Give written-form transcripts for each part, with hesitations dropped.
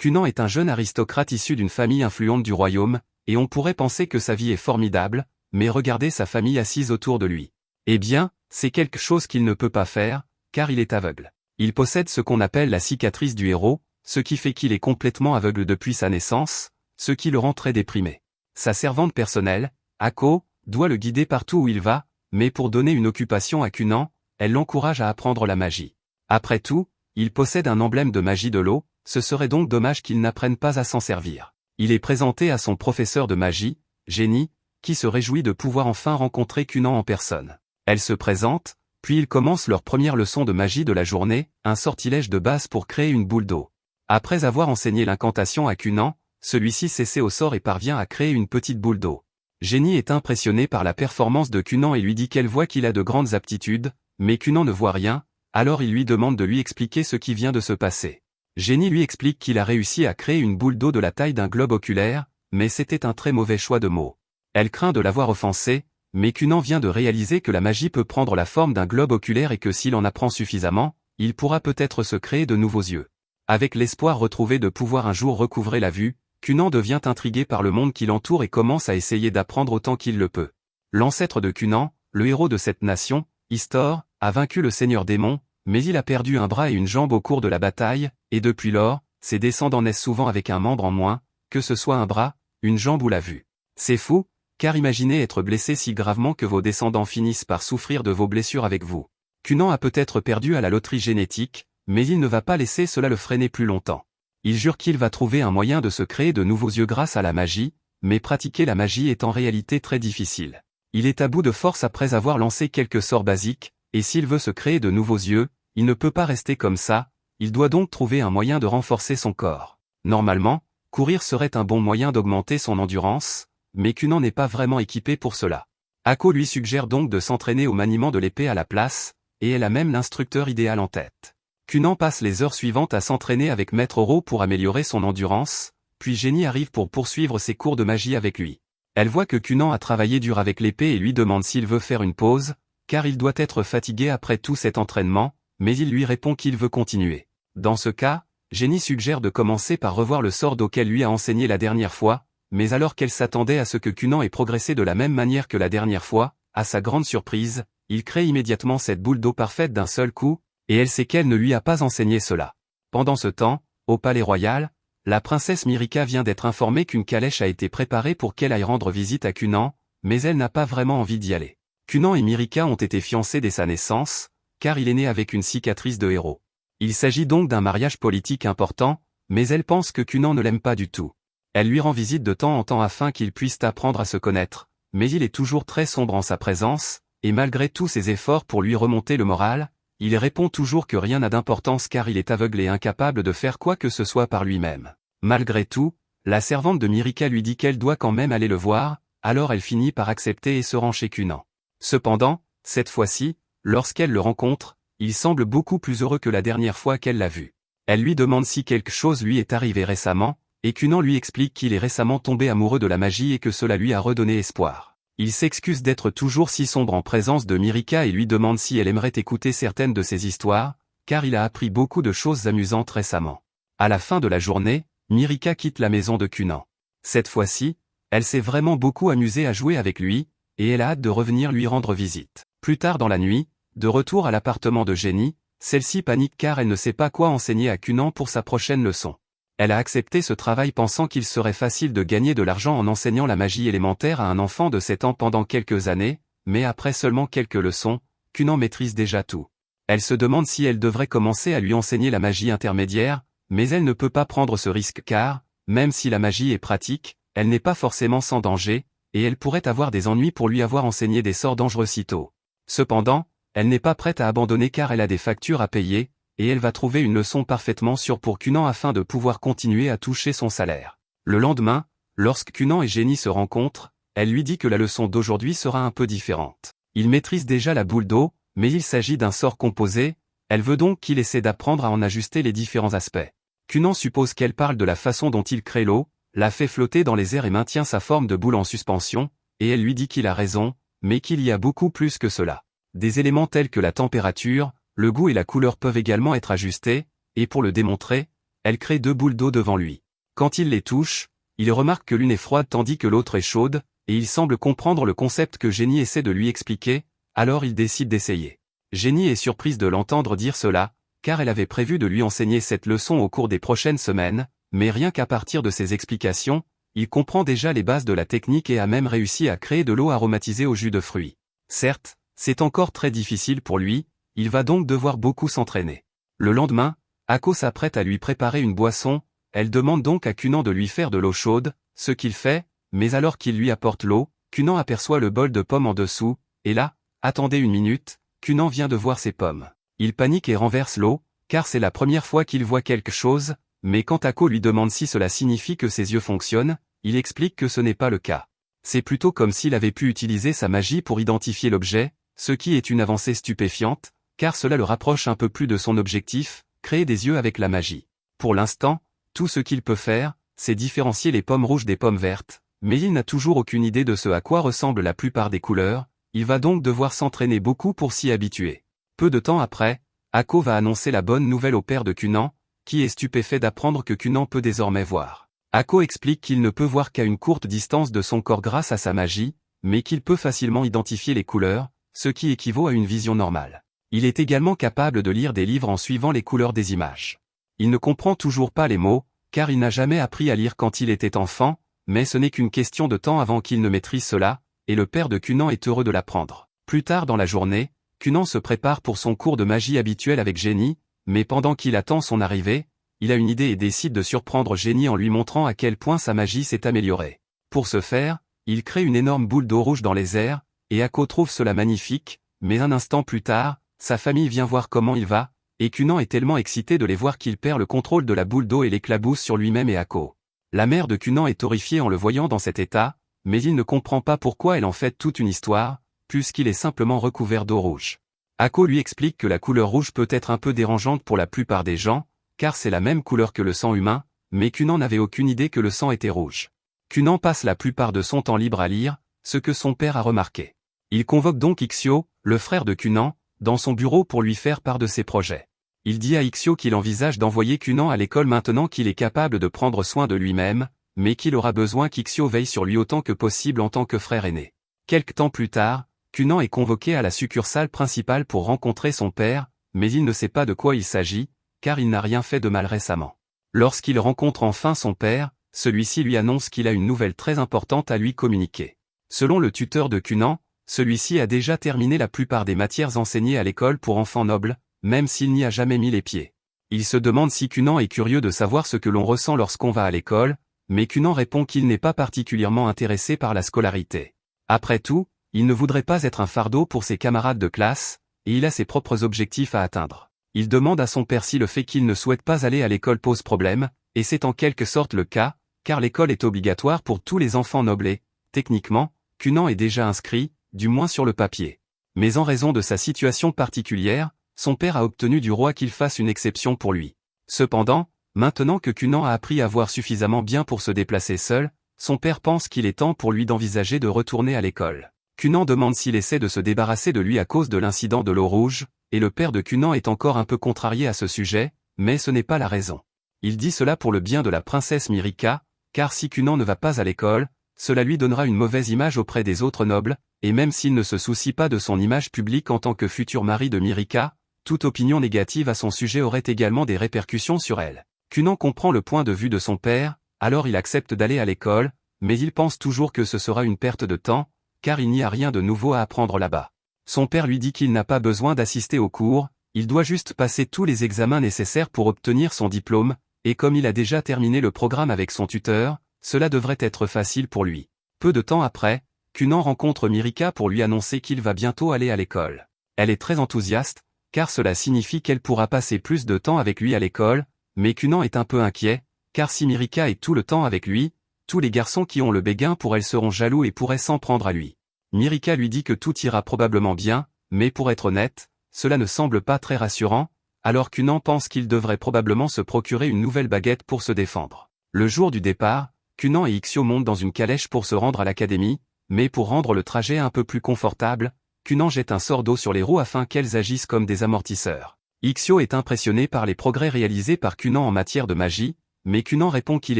Cunan est un jeune aristocrate issu d'une famille influente du royaume, et on pourrait penser que sa vie est formidable, mais regardez sa famille assise autour de lui. Eh bien, c'est quelque chose qu'il ne peut pas faire, car il est aveugle. Il possède ce qu'on appelle la cicatrice du héros, ce qui fait qu'il est complètement aveugle depuis sa naissance, ce qui le rend très déprimé. Sa servante personnelle, Ako, doit le guider partout où il va, mais pour donner une occupation à Cunan, elle l'encourage à apprendre la magie. Après tout, il possède un emblème de magie de l'eau, ce serait donc dommage qu'il n'apprenne pas à s'en servir. Il est présenté à son professeur de magie, Jenny, qui se réjouit de pouvoir enfin rencontrer Cunan en personne. Elle se présente, puis ils commencent leur première leçon de magie de la journée, un sortilège de base pour créer une boule d'eau. Après avoir enseigné l'incantation à Cunan, celui-ci s'essaie au sort et parvient à créer une petite boule d'eau. Jenny est impressionnée par la performance de Cunan et lui dit qu'elle voit qu'il a de grandes aptitudes, mais Cunan ne voit rien, alors il lui demande de lui expliquer ce qui vient de se passer. Jenny lui explique qu'il a réussi à créer une boule d'eau de la taille d'un globe oculaire, mais c'était un très mauvais choix de mots. Elle craint de l'avoir offensé, mais Cunan vient de réaliser que la magie peut prendre la forme d'un globe oculaire et que s'il en apprend suffisamment, il pourra peut-être se créer de nouveaux yeux. Avec l'espoir retrouvé de pouvoir un jour recouvrer la vue, Cunan devient intrigué par le monde qui l'entoure et commence à essayer d'apprendre autant qu'il le peut. L'ancêtre de Cunan, le héros de cette nation, Istor, a vaincu le seigneur démon, mais il a perdu un bras et une jambe au cours de la bataille, et depuis lors, ses descendants naissent souvent avec un membre en moins, que ce soit un bras, une jambe ou la vue. C'est fou, car imaginez être blessé si gravement que vos descendants finissent par souffrir de vos blessures avec vous. Cunan a peut-être perdu à la loterie génétique, mais il ne va pas laisser cela le freiner plus longtemps. Il jure qu'il va trouver un moyen de se créer de nouveaux yeux grâce à la magie, mais pratiquer la magie est en réalité très difficile. Il est à bout de force après avoir lancé quelques sorts basiques, et s'il veut se créer de nouveaux yeux, il ne peut pas rester comme ça, il doit donc trouver un moyen de renforcer son corps. Normalement, courir serait un bon moyen d'augmenter son endurance, mais Cunan n'est pas vraiment équipé pour cela. Ako lui suggère donc de s'entraîner au maniement de l'épée à la place, et elle a même l'instructeur idéal en tête. Cunan passe les heures suivantes à s'entraîner avec Maître Oro pour améliorer son endurance, puis Jenny arrive pour poursuivre ses cours de magie avec lui. Elle voit que Cunan a travaillé dur avec l'épée et lui demande s'il veut faire une pause, car il doit être fatigué après tout cet entraînement, mais il lui répond qu'il veut continuer. Dans ce cas, Jenny suggère de commencer par revoir le sort d'eau qu'elle lui a enseigné la dernière fois, mais alors qu'elle s'attendait à ce que Cunan ait progressé de la même manière que la dernière fois, à sa grande surprise, il crée immédiatement cette boule d'eau parfaite d'un seul coup, et elle sait qu'elle ne lui a pas enseigné cela. Pendant ce temps, au palais royal, la princesse Myrika vient d'être informée qu'une calèche a été préparée pour qu'elle aille rendre visite à Cunan, mais elle n'a pas vraiment envie d'y aller. Cunan et Myrika ont été fiancés dès sa naissance, car il est né avec une cicatrice de héros. Il s'agit donc d'un mariage politique important, mais elle pense que Cunan ne l'aime pas du tout. Elle lui rend visite de temps en temps afin qu'ils puissent apprendre à se connaître, mais il est toujours très sombre en sa présence, et malgré tous ses efforts pour lui remonter le moral, il répond toujours que rien n'a d'importance car il est aveugle et incapable de faire quoi que ce soit par lui-même. Malgré tout, la servante de Myrika lui dit qu'elle doit quand même aller le voir, alors elle finit par accepter et se rend chez Cunan. Cependant, cette fois-ci, lorsqu'elle le rencontre, il semble beaucoup plus heureux que la dernière fois qu'elle l'a vu. Elle lui demande si quelque chose lui est arrivé récemment, et Cunan lui explique qu'il est récemment tombé amoureux de la magie et que cela lui a redonné espoir. Il s'excuse d'être toujours si sombre en présence de Myrika et lui demande si elle aimerait écouter certaines de ses histoires, car il a appris beaucoup de choses amusantes récemment. À la fin de la journée, Myrika quitte la maison de Cunan. Cette fois-ci, elle s'est vraiment beaucoup amusée à jouer avec lui, et elle a hâte de revenir lui rendre visite. Plus tard dans la nuit, de retour à l'appartement de Jenny, celle-ci panique car elle ne sait pas quoi enseigner à Cunan pour sa prochaine leçon. Elle a accepté ce travail pensant qu'il serait facile de gagner de l'argent en enseignant la magie élémentaire à un enfant de 7 ans pendant quelques années, mais après seulement quelques leçons, Cunan maîtrise déjà tout. Elle se demande si elle devrait commencer à lui enseigner la magie intermédiaire, mais elle ne peut pas prendre ce risque car, même si la magie est pratique, elle n'est pas forcément sans danger, et elle pourrait avoir des ennuis pour lui avoir enseigné des sorts dangereux si tôt. Cependant, elle n'est pas prête à abandonner car elle a des factures à payer, et elle va trouver une leçon parfaitement sûre pour Cunan afin de pouvoir continuer à toucher son salaire. Le lendemain, lorsque Cunan et Jenny se rencontrent, elle lui dit que la leçon d'aujourd'hui sera un peu différente. Il maîtrise déjà la boule d'eau, mais il s'agit d'un sort composé, elle veut donc qu'il essaie d'apprendre à en ajuster les différents aspects. Cunan suppose qu'elle parle de la façon dont il crée l'eau, la fait flotter dans les airs et maintient sa forme de boule en suspension, et elle lui dit qu'il a raison, mais qu'il y a beaucoup plus que cela. Des éléments tels que la température, le goût et la couleur peuvent également être ajustés, et pour le démontrer, Elle crée 2 boules d'eau devant lui. Quand il les touche, il remarque que l'une est froide tandis que l'autre est chaude, et il semble comprendre le concept que Jenny essaie de lui expliquer, alors il décide d'essayer. Jenny est surprise de l'entendre dire cela, car elle avait prévu de lui enseigner cette leçon au cours des prochaines semaines, mais rien qu'à partir de ses explications, il comprend déjà les bases de la technique et a même réussi à créer de l'eau aromatisée au jus de fruits. Certes, c'est encore très difficile pour lui, il va donc devoir beaucoup s'entraîner. Le lendemain, Ako s'apprête à lui préparer une boisson, elle demande donc à Cunan de lui faire de l'eau chaude, ce qu'il fait, mais alors qu'il lui apporte l'eau, Cunan aperçoit le bol de pommes en dessous, et là, attendez une minute, Cunan vient de voir ses pommes. Il panique et renverse l'eau, car c'est la première fois qu'il voit quelque chose, mais quand Ako lui demande si cela signifie que ses yeux fonctionnent, il explique que ce n'est pas le cas. C'est plutôt comme s'il avait pu utiliser sa magie pour identifier l'objet, ce qui est une avancée stupéfiante, car cela le rapproche un peu plus de son objectif, créer des yeux avec la magie. Pour l'instant, tout ce qu'il peut faire, c'est différencier les pommes rouges des pommes vertes, mais il n'a toujours aucune idée de ce à quoi ressemblent la plupart des couleurs, il va donc devoir s'entraîner beaucoup pour s'y habituer. Peu de temps après, Ako va annoncer la bonne nouvelle au père de Cunan, qui est stupéfait d'apprendre que Cunan peut désormais voir. Ako explique qu'il ne peut voir qu'à une courte distance de son corps grâce à sa magie, mais qu'il peut facilement identifier les couleurs, ce qui équivaut à une vision normale. Il est également capable de lire des livres en suivant les couleurs des images. Il ne comprend toujours pas les mots, car il n'a jamais appris à lire quand il était enfant, mais ce n'est qu'une question de temps avant qu'il ne maîtrise cela, et le père de Cunan est heureux de l'apprendre. Plus tard dans la journée, Cunan se prépare pour son cours de magie habituel avec Jenny, mais pendant qu'il attend son arrivée, il a une idée et décide de surprendre Jenny en lui montrant à quel point sa magie s'est améliorée. Pour ce faire, il crée une énorme boule d'eau rouge dans les airs, et Ako trouve cela magnifique, mais un instant plus tard, sa famille vient voir comment il va, et Cunan est tellement excité de les voir qu'il perd le contrôle de la boule d'eau et l'éclabousse sur lui-même et Ako. La mère de Cunan est horrifiée en le voyant dans cet état, mais il ne comprend pas pourquoi elle en fait toute une histoire, puisqu'il est simplement recouvert d'eau rouge. Ako lui explique que la couleur rouge peut être un peu dérangeante pour la plupart des gens, car c'est la même couleur que le sang humain, mais Cunan n'avait aucune idée que le sang était rouge. Cunan passe la plupart de son temps libre à lire, ce que son père a remarqué. Il convoque donc Ixio, le frère de Cunan, dans son bureau pour lui faire part de ses projets. Il dit à Ixio qu'il envisage d'envoyer Cunan à l'école maintenant qu'il est capable de prendre soin de lui-même, mais qu'il aura besoin qu'Ixio veille sur lui autant que possible en tant que frère aîné. Quelque temps plus tard, Cunan est convoqué à la succursale principale pour rencontrer son père, mais il ne sait pas de quoi il s'agit, car il n'a rien fait de mal récemment. Lorsqu'il rencontre enfin son père, celui-ci lui annonce qu'il a une nouvelle très importante à lui communiquer. Selon le tuteur de Cunan, celui-ci a déjà terminé la plupart des matières enseignées à l'école pour enfants nobles, même s'il n'y a jamais mis les pieds. Il se demande si Cunan est curieux de savoir ce que l'on ressent lorsqu'on va à l'école, mais Cunan répond qu'il n'est pas particulièrement intéressé par la scolarité. Après tout, il ne voudrait pas être un fardeau pour ses camarades de classe, et il a ses propres objectifs à atteindre. Il demande à son père si le fait qu'il ne souhaite pas aller à l'école pose problème, et c'est en quelque sorte le cas, car l'école est obligatoire pour tous les enfants nobles et, techniquement, Cunan est déjà inscrit, du moins sur le papier. Mais en raison de sa situation particulière, son père a obtenu du roi qu'il fasse une exception pour lui. Cependant, maintenant que Cunan a appris à voir suffisamment bien pour se déplacer seul, son père pense qu'il est temps pour lui d'envisager de retourner à l'école. Cunan demande s'il essaie de se débarrasser de lui à cause de l'incident de l'eau rouge, et le père de Cunan est encore un peu contrarié à ce sujet, mais ce n'est pas la raison. Il dit cela pour le bien de la princesse Mirica, car si Cunan ne va pas à l'école, cela lui donnera une mauvaise image auprès des autres nobles, et même s'il ne se soucie pas de son image publique en tant que futur mari de Mirica, toute opinion négative à son sujet aurait également des répercussions sur elle. Cunan comprend le point de vue de son père, alors il accepte d'aller à l'école, mais il pense toujours que ce sera une perte de temps, car il n'y a rien de nouveau à apprendre là-bas. Son père lui dit qu'il n'a pas besoin d'assister aux cours, il doit juste passer tous les examens nécessaires pour obtenir son diplôme, et comme il a déjà terminé le programme avec son tuteur, cela devrait être facile pour lui. Peu de temps après, Cunan rencontre Mirica pour lui annoncer qu'il va bientôt aller à l'école. Elle est très enthousiaste, car cela signifie qu'elle pourra passer plus de temps avec lui à l'école, mais Cunan est un peu inquiet, car si Mirica est tout le temps avec lui, tous les garçons qui ont le béguin pour elle seront jaloux et pourraient s'en prendre à lui. Mirica lui dit que tout ira probablement bien, mais pour être honnête, cela ne semble pas très rassurant, alors Cunan pense qu'il devrait probablement se procurer une nouvelle baguette pour se défendre. Le jour du départ, Cunan et Ixio montent dans une calèche pour se rendre à l'académie, mais pour rendre le trajet un peu plus confortable, Cunan jette un sort d'eau sur les roues afin qu'elles agissent comme des amortisseurs. Ixio est impressionné par les progrès réalisés par Kunan en matière de magie, mais Kunan répond qu'il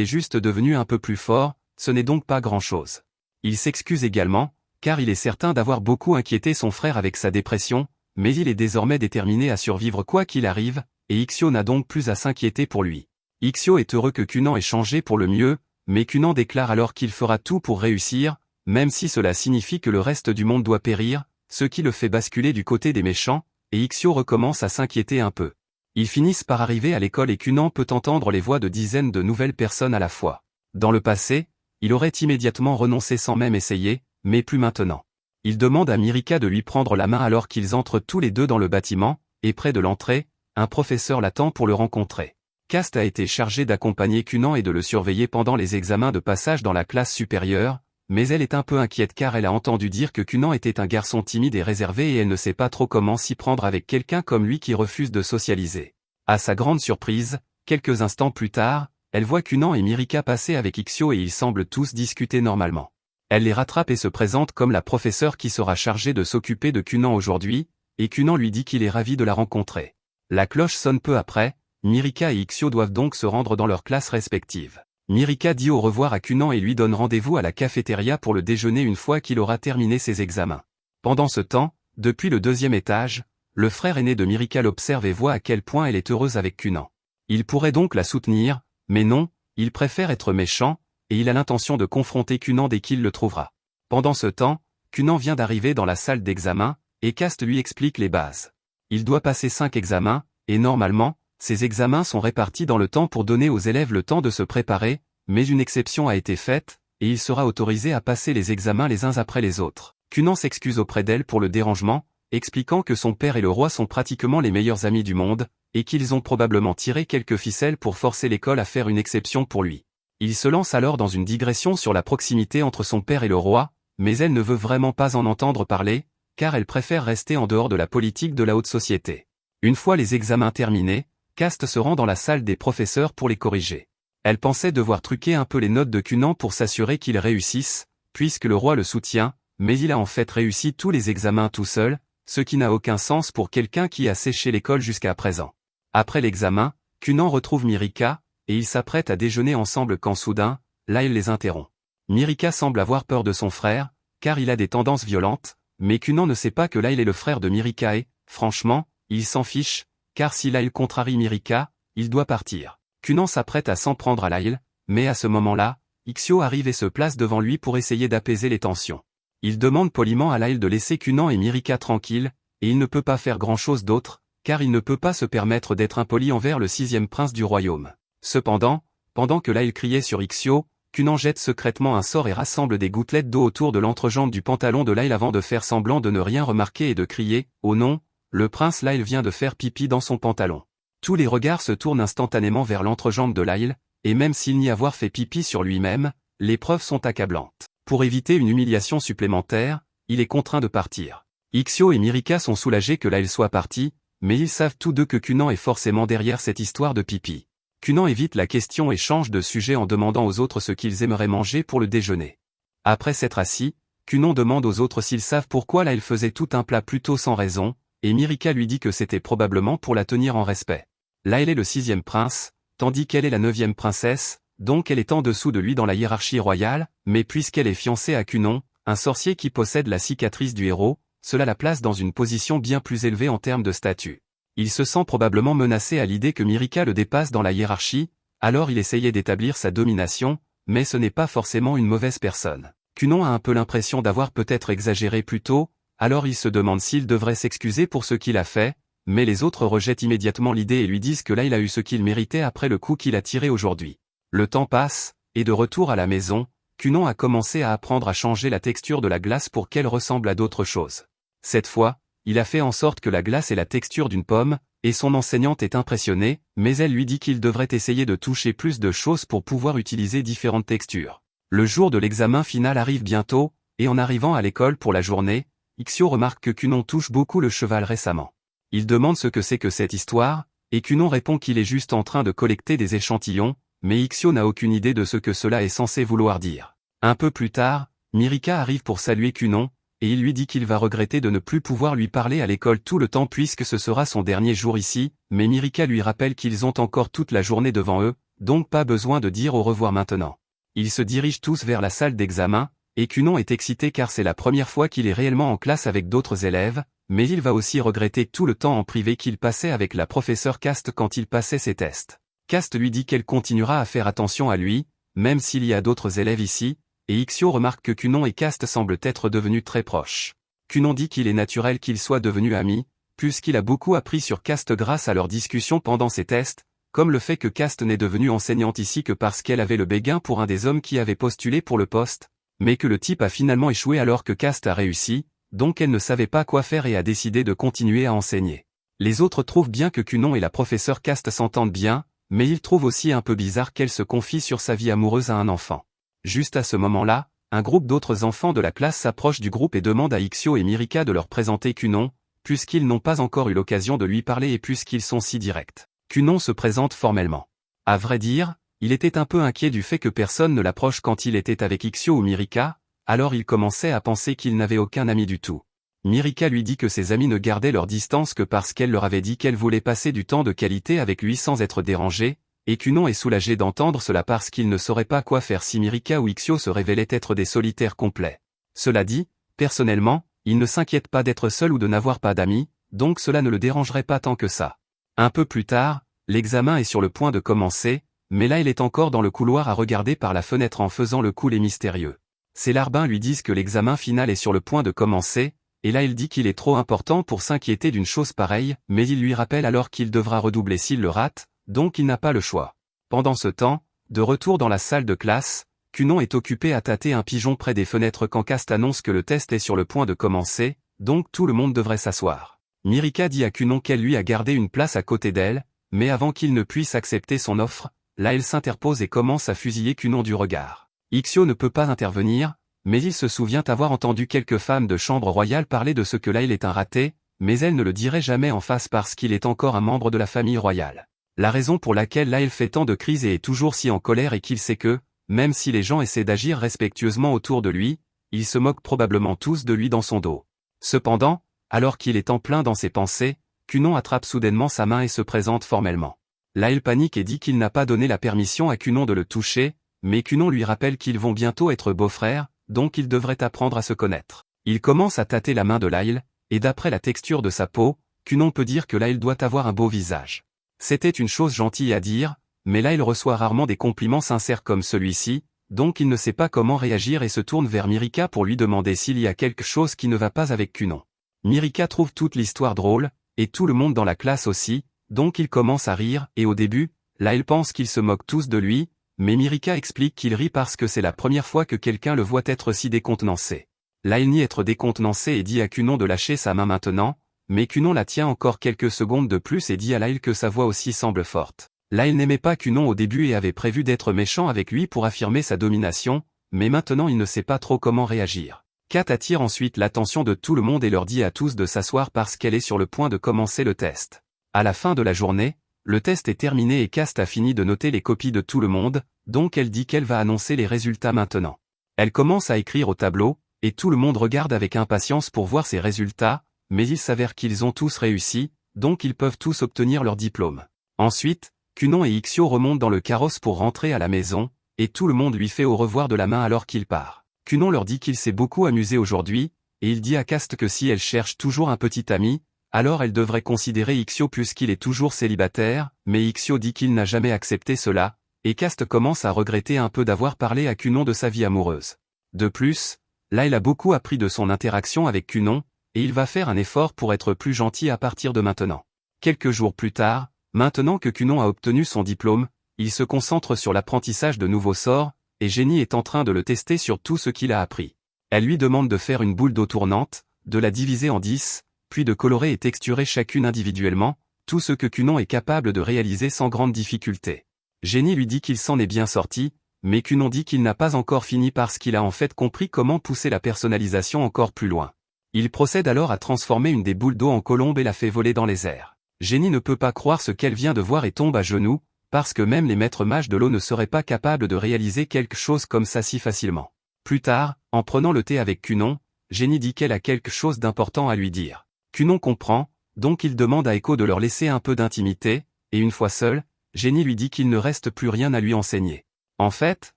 est juste devenu un peu plus fort, ce n'est donc pas grand-chose. Il s'excuse également, car il est certain d'avoir beaucoup inquiété son frère avec sa dépression, mais il est désormais déterminé à survivre quoi qu'il arrive, et Ixio n'a donc plus à s'inquiéter pour lui. Ixio est heureux que Kunan ait changé pour le mieux, mais Kunan déclare alors qu'il fera tout pour réussir, même si cela signifie que le reste du monde doit périr, ce qui le fait basculer du côté des méchants, et Ixio recommence à s'inquiéter un peu. Ils finissent par arriver à l'école et Kunan peut entendre les voix de dizaines de nouvelles personnes à la fois. Dans le passé, il aurait immédiatement renoncé sans même essayer, mais plus maintenant. Il demande à Mirika de lui prendre la main alors qu'ils entrent tous les deux dans le bâtiment, et près de l'entrée, un professeur l'attend pour le rencontrer. Cast a été chargé d'accompagner Kunan et de le surveiller pendant les examens de passage dans la classe supérieure, mais elle est un peu inquiète car elle a entendu dire que Kunan était un garçon timide et réservé et elle ne sait pas trop comment s'y prendre avec quelqu'un comme lui qui refuse de socialiser. À sa grande surprise, quelques instants plus tard, elle voit Kunan et Mirika passer avec Ixio et ils semblent tous discuter normalement. Elle les rattrape et se présente comme la professeure qui sera chargée de s'occuper de Kunan aujourd'hui, et Kunan lui dit qu'il est ravi de la rencontrer. La cloche sonne peu après, Mirika et Ixio doivent donc se rendre dans leurs classes respectives. Mirika dit au revoir à Kunan et lui donne rendez-vous à la cafétéria pour le déjeuner une fois qu'il aura terminé ses examens. Pendant ce temps, depuis le deuxième étage, le frère aîné de Mirika l'observe et voit à quel point elle est heureuse avec Kunan. Il pourrait donc la soutenir, mais non, il préfère être méchant, et il a l'intention de confronter Kunan dès qu'il le trouvera. Pendant ce temps, Kunan vient d'arriver dans la salle d'examen, et Cast lui explique les bases. Il doit passer 5 examens, et normalement, ces examens sont répartis dans le temps pour donner aux élèves le temps de se préparer, mais une exception a été faite, et il sera autorisé à passer les examens les uns après les autres. Kunan s'excuse auprès d'elle pour le dérangement, expliquant que son père et le roi sont pratiquement les meilleurs amis du monde, et qu'ils ont probablement tiré quelques ficelles pour forcer l'école à faire une exception pour lui. Il se lance alors dans une digression sur la proximité entre son père et le roi, mais elle ne veut vraiment pas en entendre parler, car elle préfère rester en dehors de la politique de la haute société. Une fois les examens terminés, Cast se rend dans la salle des professeurs pour les corriger. Elle pensait devoir truquer un peu les notes de Kunan pour s'assurer qu'il réussisse, puisque le roi le soutient, mais il a en fait réussi tous les examens tout seul, ce qui n'a aucun sens pour quelqu'un qui a séché l'école jusqu'à présent. Après l'examen, Kunan retrouve Mirika, et ils s'apprêtent à déjeuner ensemble quand soudain, Lyle les interrompt. Mirika semble avoir peur de son frère, car il a des tendances violentes, mais Kunan ne sait pas que Lyle est le frère de Mirika et, franchement, il s'en fiche, car si Lyle contrarie Mirika, il doit partir. Kunan s'apprête à s'en prendre à Lyle, mais à ce moment-là, Ixio arrive et se place devant lui pour essayer d'apaiser les tensions. Il demande poliment à Lyle de laisser Kunan et Mirika tranquilles, et il ne peut pas faire grand-chose d'autre, car il ne peut pas se permettre d'être impoli envers le 6e prince du royaume. Cependant, pendant que Lyle criait sur Ixio, Kunan jette secrètement un sort et rassemble des gouttelettes d'eau autour de l'entrejambe du pantalon de Lyle avant de faire semblant de ne rien remarquer et de crier « Oh non, le prince Lyle vient de faire pipi dans son pantalon ». Tous les regards se tournent instantanément vers l'entrejambe de Lyle, et même s'il n'y avoir fait pipi sur lui-même, les preuves sont accablantes. Pour éviter une humiliation supplémentaire, il est contraint de partir. Ixio et Mirika sont soulagés que Lyle soit parti, mais ils savent tous deux que Kunan est forcément derrière cette histoire de pipi. Kunan évite la question et change de sujet en demandant aux autres ce qu'ils aimeraient manger pour le déjeuner. Après s'être assis, Kunan demande aux autres s'ils savent pourquoi Lyle faisait tout un plat plutôt sans raison, et Mirika lui dit que c'était probablement pour la tenir en respect. Lyle est le 6e prince, tandis qu'elle est la 9e princesse, donc elle est en dessous de lui dans la hiérarchie royale, mais puisqu'elle est fiancée à Kunan, un sorcier qui possède la cicatrice du héros, cela la place dans une position bien plus élevée en termes de statut. Il se sent probablement menacé à l'idée que Mirika le dépasse dans la hiérarchie, alors il essayait d'établir sa domination, mais ce n'est pas forcément une mauvaise personne. Kunan a un peu l'impression d'avoir peut-être exagéré plus tôt, alors il se demande s'il devrait s'excuser pour ce qu'il a fait, mais les autres rejettent immédiatement l'idée et lui disent que là il a eu ce qu'il méritait après le coup qu'il a tiré aujourd'hui. Le temps passe, et de retour à la maison, Kunan a commencé à apprendre à changer la texture de la glace pour qu'elle ressemble à d'autres choses. Cette fois, il a fait en sorte que la glace ait la texture d'une pomme, et son enseignante est impressionnée, mais elle lui dit qu'il devrait essayer de toucher plus de choses pour pouvoir utiliser différentes textures. Le jour de l'examen final arrive bientôt, et en arrivant à l'école pour la journée, Ixio remarque que Kunan touche beaucoup le cheval récemment. Il demande ce que c'est que cette histoire, et Kunan répond qu'il est juste en train de collecter des échantillons, mais Ixio n'a aucune idée de ce que cela est censé vouloir dire. Un peu plus tard, Mirika arrive pour saluer Kunan, et il lui dit qu'il va regretter de ne plus pouvoir lui parler à l'école tout le temps puisque ce sera son dernier jour ici, mais Mirika lui rappelle qu'ils ont encore toute la journée devant eux, donc pas besoin de dire au revoir maintenant. Ils se dirigent tous vers la salle d'examen, et Kunon est excité car c'est la première fois qu'il est réellement en classe avec d'autres élèves, mais il va aussi regretter tout le temps en privé qu'il passait avec la professeure Cast quand il passait ses tests. Cast lui dit qu'elle continuera à faire attention à lui, même s'il y a d'autres élèves ici, et Ixio remarque que Kunon et Cast semblent être devenus très proches. Kunon dit qu'il est naturel qu'ils soient devenus amis, puisqu'il a beaucoup appris sur Cast grâce à leurs discussions pendant ses tests, comme le fait que Cast n'est devenue enseignante ici que parce qu'elle avait le béguin pour un des hommes qui avait postulé pour le poste, mais que le type a finalement échoué alors que Cast a réussi, donc elle ne savait pas quoi faire et a décidé de continuer à enseigner. Les autres trouvent bien que Kunon et la professeure Cast s'entendent bien, mais ils trouvent aussi un peu bizarre qu'elle se confie sur sa vie amoureuse à un enfant. Juste à ce moment-là, un groupe d'autres enfants de la classe s'approche du groupe et demande à Ixio et Mirika de leur présenter Kunon, puisqu'ils n'ont pas encore eu l'occasion de lui parler et puisqu'ils sont si directs. Kunon se présente formellement. À vrai dire, il était un peu inquiet du fait que personne ne l'approche quand il était avec Ixio ou Mirika, alors il commençait à penser qu'il n'avait aucun ami du tout. Mirika lui dit que ses amis ne gardaient leur distance que parce qu'elle leur avait dit qu'elle voulait passer du temps de qualité avec lui sans être dérangée, et Kunon est soulagé d'entendre cela parce qu'il ne saurait pas quoi faire si Mirika ou Ixio se révélaient être des solitaires complets. Cela dit, personnellement, il ne s'inquiète pas d'être seul ou de n'avoir pas d'amis, donc cela ne le dérangerait pas tant que ça. Un peu plus tard, l'examen est sur le point de commencer, mais là il est encore dans le couloir à regarder par la fenêtre en faisant le cool et mystérieux. Ses larbins lui disent que l'examen final est sur le point de commencer, et là il dit qu'il est trop important pour s'inquiéter d'une chose pareille, mais il lui rappelle alors qu'il devra redoubler s'il le rate, donc il n'a pas le choix. Pendant ce temps, de retour dans la salle de classe, Kunon est occupé à tâter un pigeon près des fenêtres quand Cast annonce que le test est sur le point de commencer, donc tout le monde devrait s'asseoir. Mirika dit à Kunon qu'elle lui a gardé une place à côté d'elle, mais avant qu'il ne puisse accepter son offre, là elle s'interpose et commence à fusiller Kunon du regard. Ixio ne peut pas intervenir, mais il se souvient avoir entendu quelques femmes de chambre royale parler de ce que là il est un raté, mais elle ne le dirait jamais en face parce qu'il est encore un membre de la famille royale. La raison pour laquelle là il fait tant de crises et est toujours si en colère est qu'il sait que, même si les gens essaient d'agir respectueusement autour de lui, ils se moquent probablement tous de lui dans son dos. Cependant, alors qu'il est en plein dans ses pensées, Kunon attrape soudainement sa main et se présente formellement. Là il panique et dit qu'il n'a pas donné la permission à Kunon de le toucher, mais Kunon lui rappelle qu'ils vont bientôt être beaux-frères, donc ils devraient apprendre à se connaître. Il commence à tâter la main de Lyle, et d'après la texture de sa peau, Kunon peut dire que Lyle doit avoir un beau visage. C'était une chose gentille à dire, mais là il reçoit rarement des compliments sincères comme celui-ci, donc il ne sait pas comment réagir et se tourne vers Mirika pour lui demander s'il y a quelque chose qui ne va pas avec Kunon. Mirika trouve toute l'histoire drôle, et tout le monde dans la classe aussi, donc il commence à rire, et au début, là il pense qu'ils se moquent tous de lui, mais Mirika explique qu'il rit parce que c'est la première fois que quelqu'un le voit être si décontenancé. Là il nie être décontenancé et dit à Kunon de lâcher sa main maintenant, mais Kunon la tient encore quelques secondes de plus et dit à Lyle que sa voix aussi semble forte. Lyle n'aimait pas Kunon au début et avait prévu d'être méchant avec lui pour affirmer sa domination, mais maintenant il ne sait pas trop comment réagir. Kat attire ensuite l'attention de tout le monde et leur dit à tous de s'asseoir parce qu'elle est sur le point de commencer le test. À la fin de la journée, le test est terminé et Cast a fini de noter les copies de tout le monde, donc elle dit qu'elle va annoncer les résultats maintenant. Elle commence à écrire au tableau, et tout le monde regarde avec impatience pour voir ses résultats, mais il s'avère qu'ils ont tous réussi, donc ils peuvent tous obtenir leur diplôme. Ensuite, Kunon et Ixio remontent dans le carrosse pour rentrer à la maison, et tout le monde lui fait au revoir de la main alors qu'il part. Kunon leur dit qu'il s'est beaucoup amusé aujourd'hui, et il dit à Cast que si elle cherche toujours un petit ami, alors elle devrait considérer Ixio puisqu'il est toujours célibataire, mais Ixio dit qu'il n'a jamais accepté cela, et Cast commence à regretter un peu d'avoir parlé à Kunon de sa vie amoureuse. De plus, là il a beaucoup appris de son interaction avec Kunon, et il va faire un effort pour être plus gentil à partir de maintenant. Quelques jours plus tard, maintenant que Kunon a obtenu son diplôme, il se concentre sur l'apprentissage de nouveaux sorts, et Jenny est en train de le tester sur tout ce qu'il a appris. Elle lui demande de faire une boule d'eau tournante, de la diviser en 10, puis de colorer et texturer chacune individuellement, tout ce que Kunon est capable de réaliser sans grande difficulté. Jenny lui dit qu'il s'en est bien sorti, mais Kunon dit qu'il n'a pas encore fini parce qu'il a en fait compris comment pousser la personnalisation encore plus loin. Il procède alors à transformer une des boules d'eau en colombe et la fait voler dans les airs. Jenny ne peut pas croire ce qu'elle vient de voir et tombe à genoux, parce que même les maîtres mages de l'eau ne seraient pas capables de réaliser quelque chose comme ça si facilement. Plus tard, en prenant le thé avec Kunon, Jenny dit qu'elle a quelque chose d'important à lui dire. Cunon comprend, donc il demande à Echo de leur laisser un peu d'intimité, et une fois seule, Jenny lui dit qu'il ne reste plus rien à lui enseigner. En fait,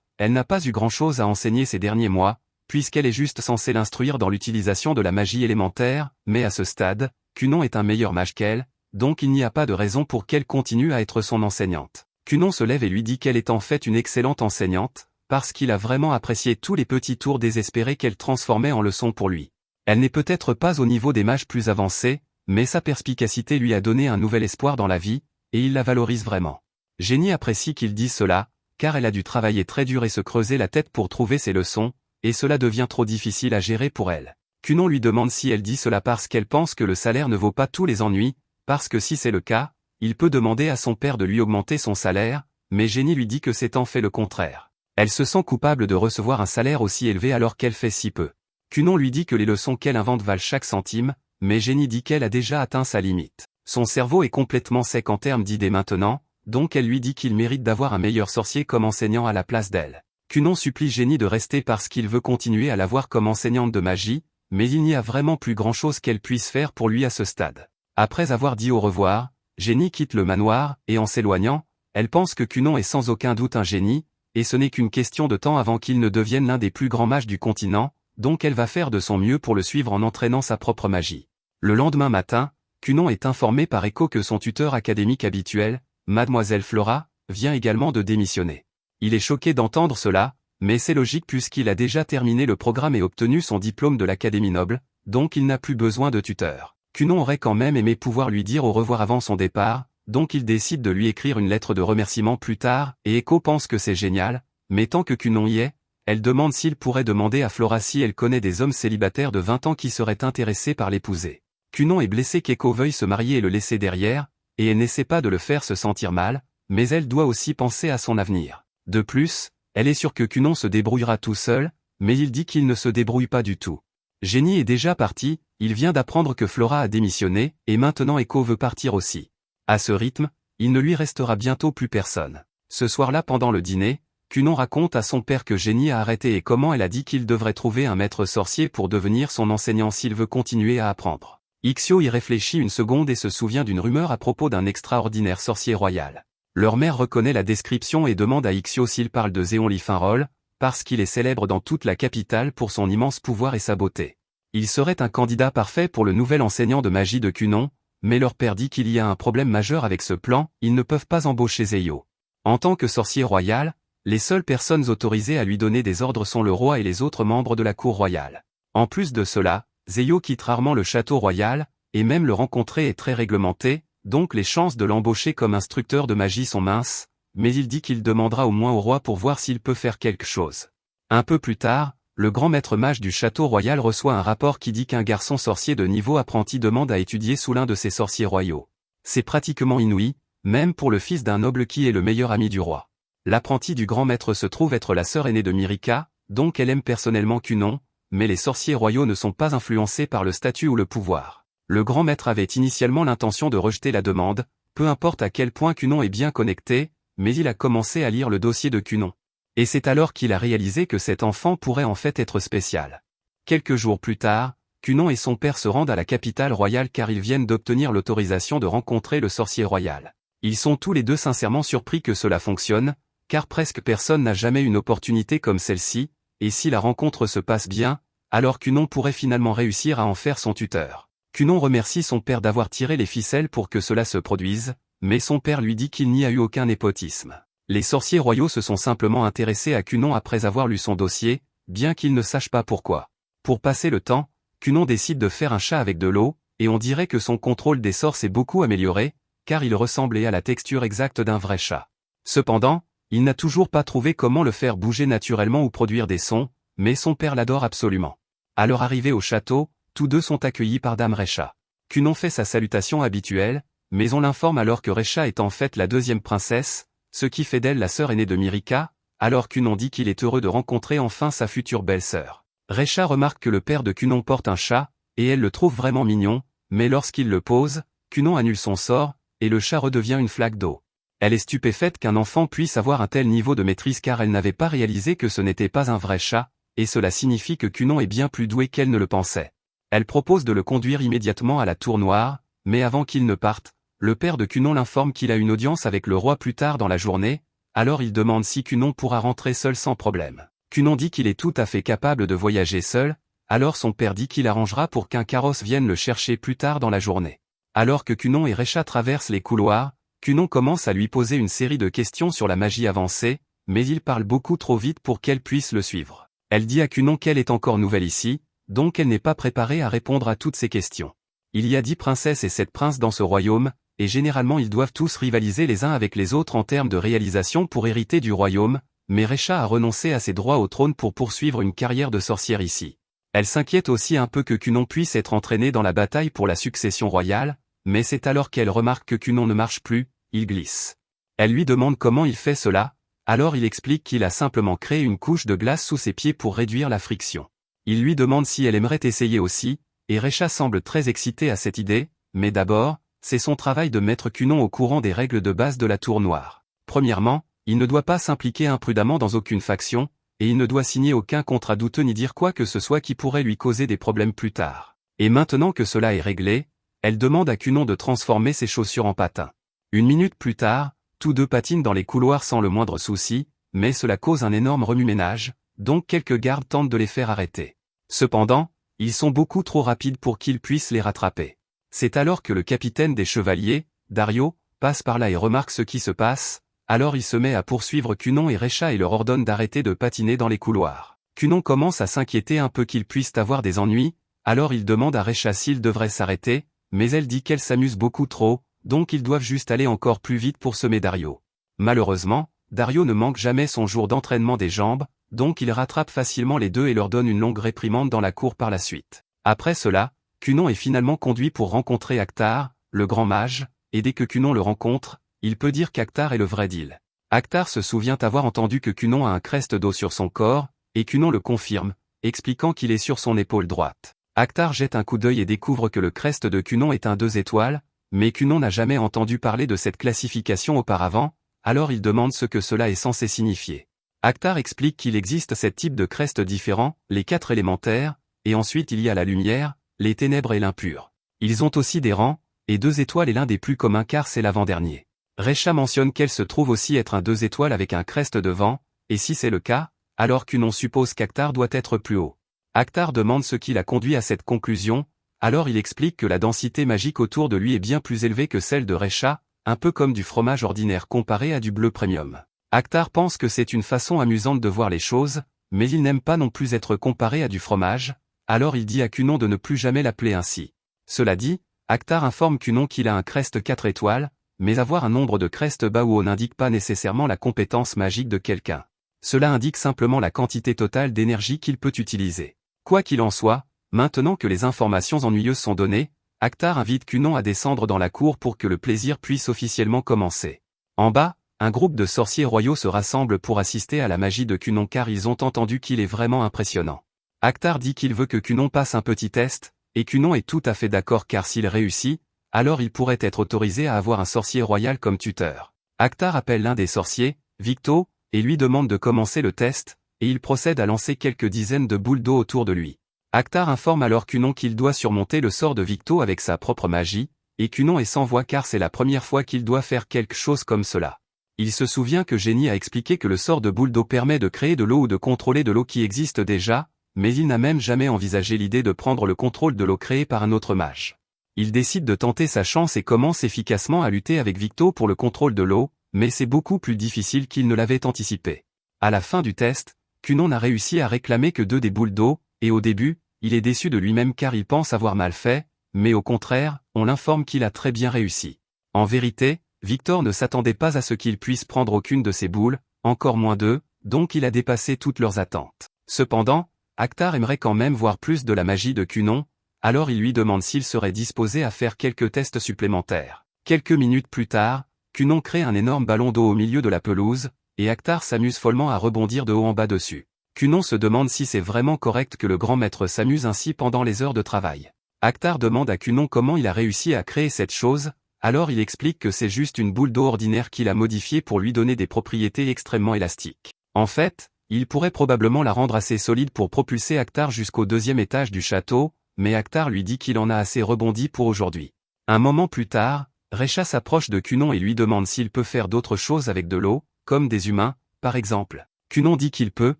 elle n'a pas eu grand-chose à enseigner ces derniers mois, puisqu'elle est juste censée l'instruire dans l'utilisation de la magie élémentaire, mais à ce stade, Cunon est un meilleur mage qu'elle, donc il n'y a pas de raison pour qu'elle continue à être son enseignante. Cunon se lève et lui dit qu'elle est en fait une excellente enseignante, parce qu'il a vraiment apprécié tous les petits tours désespérés qu'elle transformait en leçons pour lui. Elle n'est peut-être pas au niveau des mages plus avancés, mais sa perspicacité lui a donné un nouvel espoir dans la vie, et il la valorise vraiment. Jenny apprécie qu'il dise cela, car elle a dû travailler très dur et se creuser la tête pour trouver ses leçons, et cela devient trop difficile à gérer pour elle. Cunon lui demande si elle dit cela parce qu'elle pense que le salaire ne vaut pas tous les ennuis, parce que si c'est le cas, il peut demander à son père de lui augmenter son salaire, mais Jenny lui dit que c'est en fait le contraire. Elle se sent coupable de recevoir un salaire aussi élevé alors qu'elle fait si peu. Cunon lui dit que les leçons qu'elle invente valent chaque centime, mais Jenny dit qu'elle a déjà atteint sa limite. Son cerveau est complètement sec en termes d'idées maintenant, donc elle lui dit qu'il mérite d'avoir un meilleur sorcier comme enseignant à la place d'elle. Cunon supplie Jenny de rester parce qu'il veut continuer à la voir comme enseignante de magie, mais il n'y a vraiment plus grand-chose qu'elle puisse faire pour lui à ce stade. Après avoir dit au revoir, Jenny quitte le manoir, et en s'éloignant, elle pense que Cunon est sans aucun doute un génie, et ce n'est qu'une question de temps avant qu'il ne devienne l'un des plus grands mages du continent, donc elle va faire de son mieux pour le suivre en entraînant sa propre magie. Le lendemain matin, Cunon est informé par Echo que son tuteur académique habituel, Mademoiselle Flora, vient également de démissionner. Il est choqué d'entendre cela, mais c'est logique puisqu'il a déjà terminé le programme et obtenu son diplôme de l'Académie Noble, donc il n'a plus besoin de tuteur. Cunon aurait quand même aimé pouvoir lui dire au revoir avant son départ, donc il décide de lui écrire une lettre de remerciement plus tard, et Echo pense que c'est génial, mais tant que Cunon y est, elle demande s'il pourrait demander à Flora si elle connaît des hommes célibataires de 20 ans qui seraient intéressés par l'épouser. Cunon est blessé qu'Echo veuille se marier et le laisser derrière, et elle n'essaie pas de le faire se sentir mal, mais elle doit aussi penser à son avenir. De plus, elle est sûre que Cunon se débrouillera tout seul, mais il dit qu'il ne se débrouille pas du tout. Jenny est déjà parti, il vient d'apprendre que Flora a démissionné, et maintenant Echo veut partir aussi. À ce rythme, il ne lui restera bientôt plus personne. Ce soir-là pendant le dîner, Cunon raconte à son père que Jenny a arrêté et comment elle a dit qu'il devrait trouver un maître sorcier pour devenir son enseignant s'il veut continuer à apprendre. Ixio y réfléchit une seconde et se souvient d'une rumeur à propos d'un extraordinaire sorcier royal. Leur mère reconnaît la description et demande à Ixio s'il parle de Zéon Lifinrol, parce qu'il est célèbre dans toute la capitale pour son immense pouvoir et sa beauté. Il serait un candidat parfait pour le nouvel enseignant de magie de Cunon, mais leur père dit qu'il y a un problème majeur avec ce plan, ils ne peuvent pas embaucher Zeyo. En tant que sorcier royal, les seules personnes autorisées à lui donner des ordres sont le roi et les autres membres de la cour royale. En plus de cela, Zeyo quitte rarement le château royal, et même le rencontrer est très réglementé, donc les chances de l'embaucher comme instructeur de magie sont minces, mais il dit qu'il demandera au moins au roi pour voir s'il peut faire quelque chose. Un peu plus tard, le grand maître mage du château royal reçoit un rapport qui dit qu'un garçon sorcier de niveau apprenti demande à étudier sous l'un de ses sorciers royaux. C'est pratiquement inouï, même pour le fils d'un noble qui est le meilleur ami du roi. L'apprenti du grand maître se trouve être la sœur aînée de Mirika, donc elle aime personnellement Cunon, mais les sorciers royaux ne sont pas influencés par le statut ou le pouvoir. Le grand maître avait initialement l'intention de rejeter la demande, peu importe à quel point Cunon est bien connecté, mais il a commencé à lire le dossier de Cunon. Et c'est alors qu'il a réalisé que cet enfant pourrait en fait être spécial. Quelques jours plus tard, Cunon et son père se rendent à la capitale royale car ils viennent d'obtenir l'autorisation de rencontrer le sorcier royal. Ils sont tous les deux sincèrement surpris que cela fonctionne, car presque personne n'a jamais une opportunité comme celle-ci, et si la rencontre se passe bien, alors Cunon pourrait finalement réussir à en faire son tuteur. Cunon remercie son père d'avoir tiré les ficelles pour que cela se produise, mais son père lui dit qu'il n'y a eu aucun népotisme. Les sorciers royaux se sont simplement intéressés à Cunon après avoir lu son dossier, bien qu'ils ne sachent pas pourquoi. Pour passer le temps, Cunon décide de faire un chat avec de l'eau, et on dirait que son contrôle des sorts s'est beaucoup amélioré, car il ressemblait à la texture exacte d'un vrai chat. Cependant, il n'a toujours pas trouvé comment le faire bouger naturellement ou produire des sons, mais son père l'adore absolument. À leur arrivée au château, tous deux sont accueillis par Dame Recha. Cunon fait sa salutation habituelle, mais on l'informe alors que Recha est en fait la deuxième princesse, ce qui fait d'elle la sœur aînée de Mirika, alors Cunon dit qu'il est heureux de rencontrer enfin sa future belle-sœur. Recha remarque que le père de Cunon porte un chat, et elle le trouve vraiment mignon, mais lorsqu'il le pose, Cunon annule son sort, et le chat redevient une flaque d'eau. Elle est stupéfaite qu'un enfant puisse avoir un tel niveau de maîtrise car elle n'avait pas réalisé que ce n'était pas un vrai chat, et cela signifie que Cunon est bien plus doué qu'elle ne le pensait. Elle propose de le conduire immédiatement à la Tour Noire, mais avant qu'il ne parte, le père de Cunon l'informe qu'il a une audience avec le roi plus tard dans la journée, alors il demande si Cunon pourra rentrer seul sans problème. Cunon dit qu'il est tout à fait capable de voyager seul, alors son père dit qu'il arrangera pour qu'un carrosse vienne le chercher plus tard dans la journée. Alors que Cunon et Recha traversent les couloirs, Cunon commence à lui poser une série de questions sur la magie avancée, mais il parle beaucoup trop vite pour qu'elle puisse le suivre. Elle dit à Cunon qu'elle est encore nouvelle ici, donc elle n'est pas préparée à répondre à toutes ces questions. Il y a 10 princesses et 7 princes dans ce royaume, et généralement ils doivent tous rivaliser les uns avec les autres en termes de réalisation pour hériter du royaume, mais Recha a renoncé à ses droits au trône pour poursuivre une carrière de sorcière ici. Elle s'inquiète aussi un peu que Cunon puisse être entraîné dans la bataille pour la succession royale, mais c'est alors qu'elle remarque que Cunon ne marche plus, il glisse. Elle lui demande comment il fait cela, alors il explique qu'il a simplement créé une couche de glace sous ses pieds pour réduire la friction. Il lui demande si elle aimerait essayer aussi, et Recha semble très excitée à cette idée, mais d'abord, c'est son travail de mettre Cunon au courant des règles de base de la Tour Noire. Premièrement, il ne doit pas s'impliquer imprudemment dans aucune faction, et il ne doit signer aucun contrat douteux ni dire quoi que ce soit qui pourrait lui causer des problèmes plus tard. Et maintenant que cela est réglé, elle demande à Cunon de transformer ses chaussures en patins. Une minute plus tard, tous deux patinent dans les couloirs sans le moindre souci, mais cela cause un énorme remue-ménage, donc quelques gardes tentent de les faire arrêter. Cependant, ils sont beaucoup trop rapides pour qu'ils puissent les rattraper. C'est alors que le capitaine des chevaliers, Dario, passe par là et remarque ce qui se passe, alors il se met à poursuivre Cunon et Recha et leur ordonne d'arrêter de patiner dans les couloirs. Cunon commence à s'inquiéter un peu qu'ils puissent avoir des ennuis, alors il demande à Recha s'il devrait s'arrêter, mais elle dit qu'elle s'amuse beaucoup trop, donc ils doivent juste aller encore plus vite pour semer Dario. Malheureusement, Dario ne manque jamais son jour d'entraînement des jambes, donc il rattrape facilement les deux et leur donne une longue réprimande dans la cour par la suite. Après cela, Cunon est finalement conduit pour rencontrer Actar, le grand mage, et dès que Cunon le rencontre, il peut dire qu'Actar est le vrai deal. Actar se souvient avoir entendu que Cunon a un crest d'eau sur son corps, et Cunon le confirme, expliquant qu'il est sur son épaule droite. Actar jette un coup d'œil et découvre que le crest de Cunon est un 2 étoiles, mais Cunon n'a jamais entendu parler de cette classification auparavant, alors il demande ce que cela est censé signifier. Actar explique qu'il existe 7 types de crestes différents, les 4 élémentaires, et ensuite il y a la lumière, les ténèbres et l'impur. Ils ont aussi des rangs, et 2 étoiles est l'un des plus communs car c'est l'avant-dernier. Recha mentionne qu'elle se trouve aussi être un 2 étoiles avec un crest devant, et si c'est le cas, alors Cunon suppose qu'Actar doit être plus haut. Actar demande ce qui l'a conduit à cette conclusion, alors il explique que la densité magique autour de lui est bien plus élevée que celle de Recha, un peu comme du fromage ordinaire comparé à du bleu premium. Actar pense que c'est une façon amusante de voir les choses, mais il n'aime pas non plus être comparé à du fromage, alors il dit à Cunon de ne plus jamais l'appeler ainsi. Cela dit, Actar informe Cunon qu'il a un crest 4 étoiles, mais avoir un nombre de crestes bas ou haut n'indique pas nécessairement la compétence magique de quelqu'un. Cela indique simplement la quantité totale d'énergie qu'il peut utiliser. Quoi qu'il en soit, maintenant que les informations ennuyeuses sont données, Actar invite Cunon à descendre dans la cour pour que le plaisir puisse officiellement commencer. En bas, un groupe de sorciers royaux se rassemble pour assister à la magie de Cunon car ils ont entendu qu'il est vraiment impressionnant. Actar dit qu'il veut que Cunon passe un petit test, et Cunon est tout à fait d'accord car s'il réussit, alors il pourrait être autorisé à avoir un sorcier royal comme tuteur. Actar appelle l'un des sorciers, Victo, et lui demande de commencer le test, et il procède à lancer quelques dizaines de boules d'eau autour de lui. Actar informe alors Cunon qu'il doit surmonter le sort de Victo avec sa propre magie, et Cunon est sans voix car c'est la première fois qu'il doit faire quelque chose comme cela. Il se souvient que Génie a expliqué que le sort de boule d'eau permet de créer de l'eau ou de contrôler de l'eau qui existe déjà, mais il n'a même jamais envisagé l'idée de prendre le contrôle de l'eau créée par un autre mage. Il décide de tenter sa chance et commence efficacement à lutter avec Victo pour le contrôle de l'eau, mais c'est beaucoup plus difficile qu'il ne l'avait anticipé. À la fin du test, Cunon n'a réussi à réclamer que 2 des boules d'eau, et au début, il est déçu de lui-même car il pense avoir mal fait, mais au contraire, on l'informe qu'il a très bien réussi. En vérité, Victor ne s'attendait pas à ce qu'il puisse prendre aucune de ces boules, encore moins 2, donc il a dépassé toutes leurs attentes. Cependant, Actar aimerait quand même voir plus de la magie de Cunon, alors il lui demande s'il serait disposé à faire quelques tests supplémentaires. Quelques minutes plus tard, Cunon crée un énorme ballon d'eau au milieu de la pelouse, et Actar s'amuse follement à rebondir de haut en bas dessus. Cunon se demande si c'est vraiment correct que le grand maître s'amuse ainsi pendant les heures de travail. Actar demande à Cunon comment il a réussi à créer cette chose, alors il explique que c'est juste une boule d'eau ordinaire qu'il a modifiée pour lui donner des propriétés extrêmement élastiques. En fait, Il pourrait probablement la rendre assez solide pour propulser Akhtar jusqu'au 2e étage du château, mais Akhtar lui dit qu'il en a assez rebondi pour aujourd'hui. Un moment plus tard, Recha s'approche de Cunon et lui demande s'il peut faire d'autres choses avec de l'eau, comme des humains, par exemple. Cunon dit qu'il peut,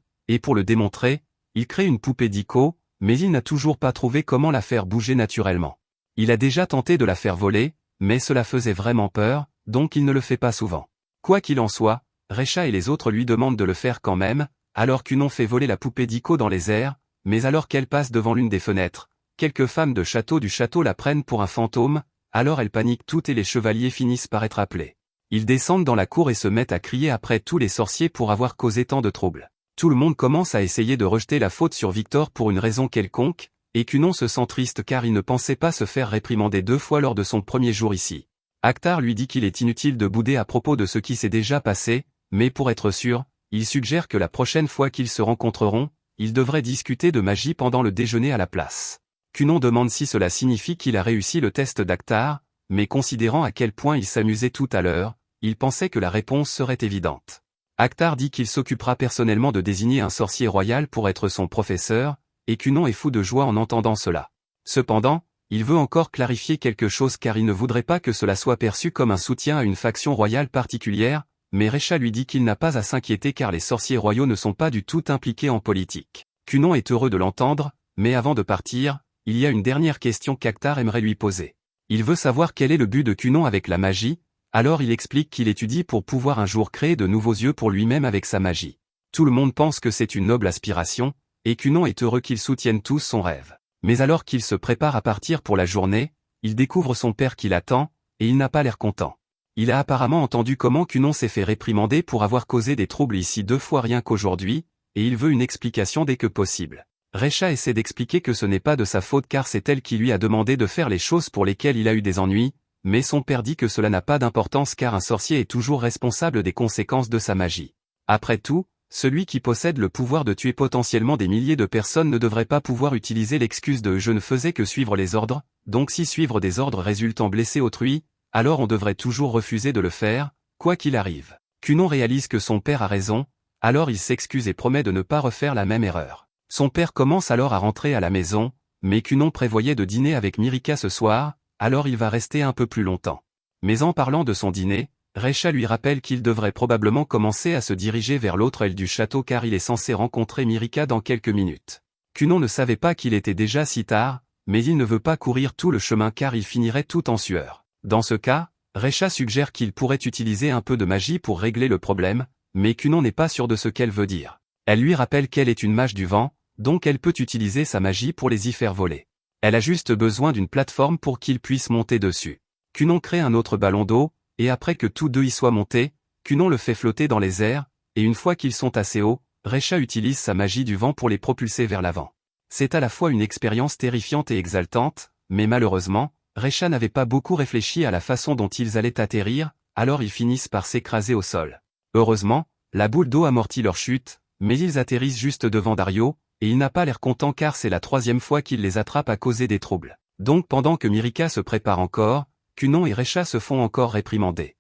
et pour le démontrer, il crée une poupée d'Iko, mais il n'a toujours pas trouvé comment la faire bouger naturellement. Il a déjà tenté de la faire voler, mais cela faisait vraiment peur, donc il ne le fait pas souvent. Quoi qu'il en soit, Recha et les autres lui demandent de le faire quand même, alors Cunon fait voler la poupée d'Iko dans les airs, mais alors qu'elle passe devant l'une des fenêtres, quelques femmes du château la prennent pour un fantôme, alors elles paniquent toutes et les chevaliers finissent par être appelés. Ils descendent dans la cour et se mettent à crier après tous les sorciers pour avoir causé tant de troubles. Tout le monde commence à essayer de rejeter la faute sur Victor pour une raison quelconque, et Cunon se sent triste car il ne pensait pas se faire réprimander 2 fois lors de son premier jour ici. Akhtar lui dit qu'il est inutile de bouder à propos de ce qui s'est déjà passé, mais pour être sûr, il suggère que la prochaine fois qu'ils se rencontreront, ils devraient discuter de magie pendant le déjeuner à la place. Cunon demande si cela signifie qu'il a réussi le test d'Akhtar, mais considérant à quel point il s'amusait tout à l'heure, il pensait que la réponse serait évidente. Akhtar dit qu'il s'occupera personnellement de désigner un sorcier royal pour être son professeur, et Cunon est fou de joie en entendant cela. Cependant, il veut encore clarifier quelque chose car il ne voudrait pas que cela soit perçu comme un soutien à une faction royale particulière, mais Recha lui dit qu'il n'a pas à s'inquiéter car les sorciers royaux ne sont pas du tout impliqués en politique. Cunon est heureux de l'entendre, mais avant de partir, il y a une dernière question qu'Akhtar aimerait lui poser. Il veut savoir quel est le but de Cunon avec la magie, alors il explique qu'il étudie pour pouvoir un jour créer de nouveaux yeux pour lui-même avec sa magie. Tout le monde pense que c'est une noble aspiration, et Cunon est heureux qu'ils soutiennent tous son rêve. Mais alors qu'il se prépare à partir pour la journée, il découvre son père qui l'attend, et il n'a pas l'air content. Il a apparemment entendu comment Cunon s'est fait réprimander pour avoir causé des troubles ici 2 fois rien qu'aujourd'hui, et il veut une explication dès que possible. Recha essaie d'expliquer que ce n'est pas de sa faute car c'est elle qui lui a demandé de faire les choses pour lesquelles il a eu des ennuis, mais son père dit que cela n'a pas d'importance car un sorcier est toujours responsable des conséquences de sa magie. Après tout, celui qui possède le pouvoir de tuer potentiellement des milliers de personnes ne devrait pas pouvoir utiliser l'excuse de « je ne faisais que suivre les ordres », donc si suivre des ordres résulte en blesser autrui, alors on devrait toujours refuser de le faire, quoi qu'il arrive. Cunon réalise que son père a raison, alors il s'excuse et promet de ne pas refaire la même erreur. Son père commence alors à rentrer à la maison, mais Cunon prévoyait de dîner avec Mirica ce soir, alors il va rester un peu plus longtemps. Mais en parlant de son dîner, Recha lui rappelle qu'il devrait probablement commencer à se diriger vers l'autre aile du château car il est censé rencontrer Mirica dans quelques minutes. Cunon ne savait pas qu'il était déjà si tard, mais il ne veut pas courir tout le chemin car il finirait tout en sueur. Dans ce cas, Recha suggère qu'il pourrait utiliser un peu de magie pour régler le problème, mais Cunon n'est pas sûr de ce qu'elle veut dire. Elle lui rappelle qu'elle est une mage du vent, donc elle peut utiliser sa magie pour les y faire voler. Elle a juste besoin d'une plateforme pour qu'il puisse monter dessus. Cunon crée un autre ballon d'eau, et après que tous deux y soient montés, Cunon le fait flotter dans les airs, et une fois qu'ils sont assez hauts, Recha utilise sa magie du vent pour les propulser vers l'avant. C'est à la fois une expérience terrifiante et exaltante, mais malheureusement, Recha n'avait pas beaucoup réfléchi à la façon dont ils allaient atterrir, alors ils finissent par s'écraser au sol. Heureusement, la boule d'eau amortit leur chute, mais ils atterrissent juste devant Dario, et il n'a pas l'air content car c'est la 3e fois qu'il les attrape à causer des troubles. Donc pendant que Mirica se prépare encore, Cunon et Recha se font encore réprimander.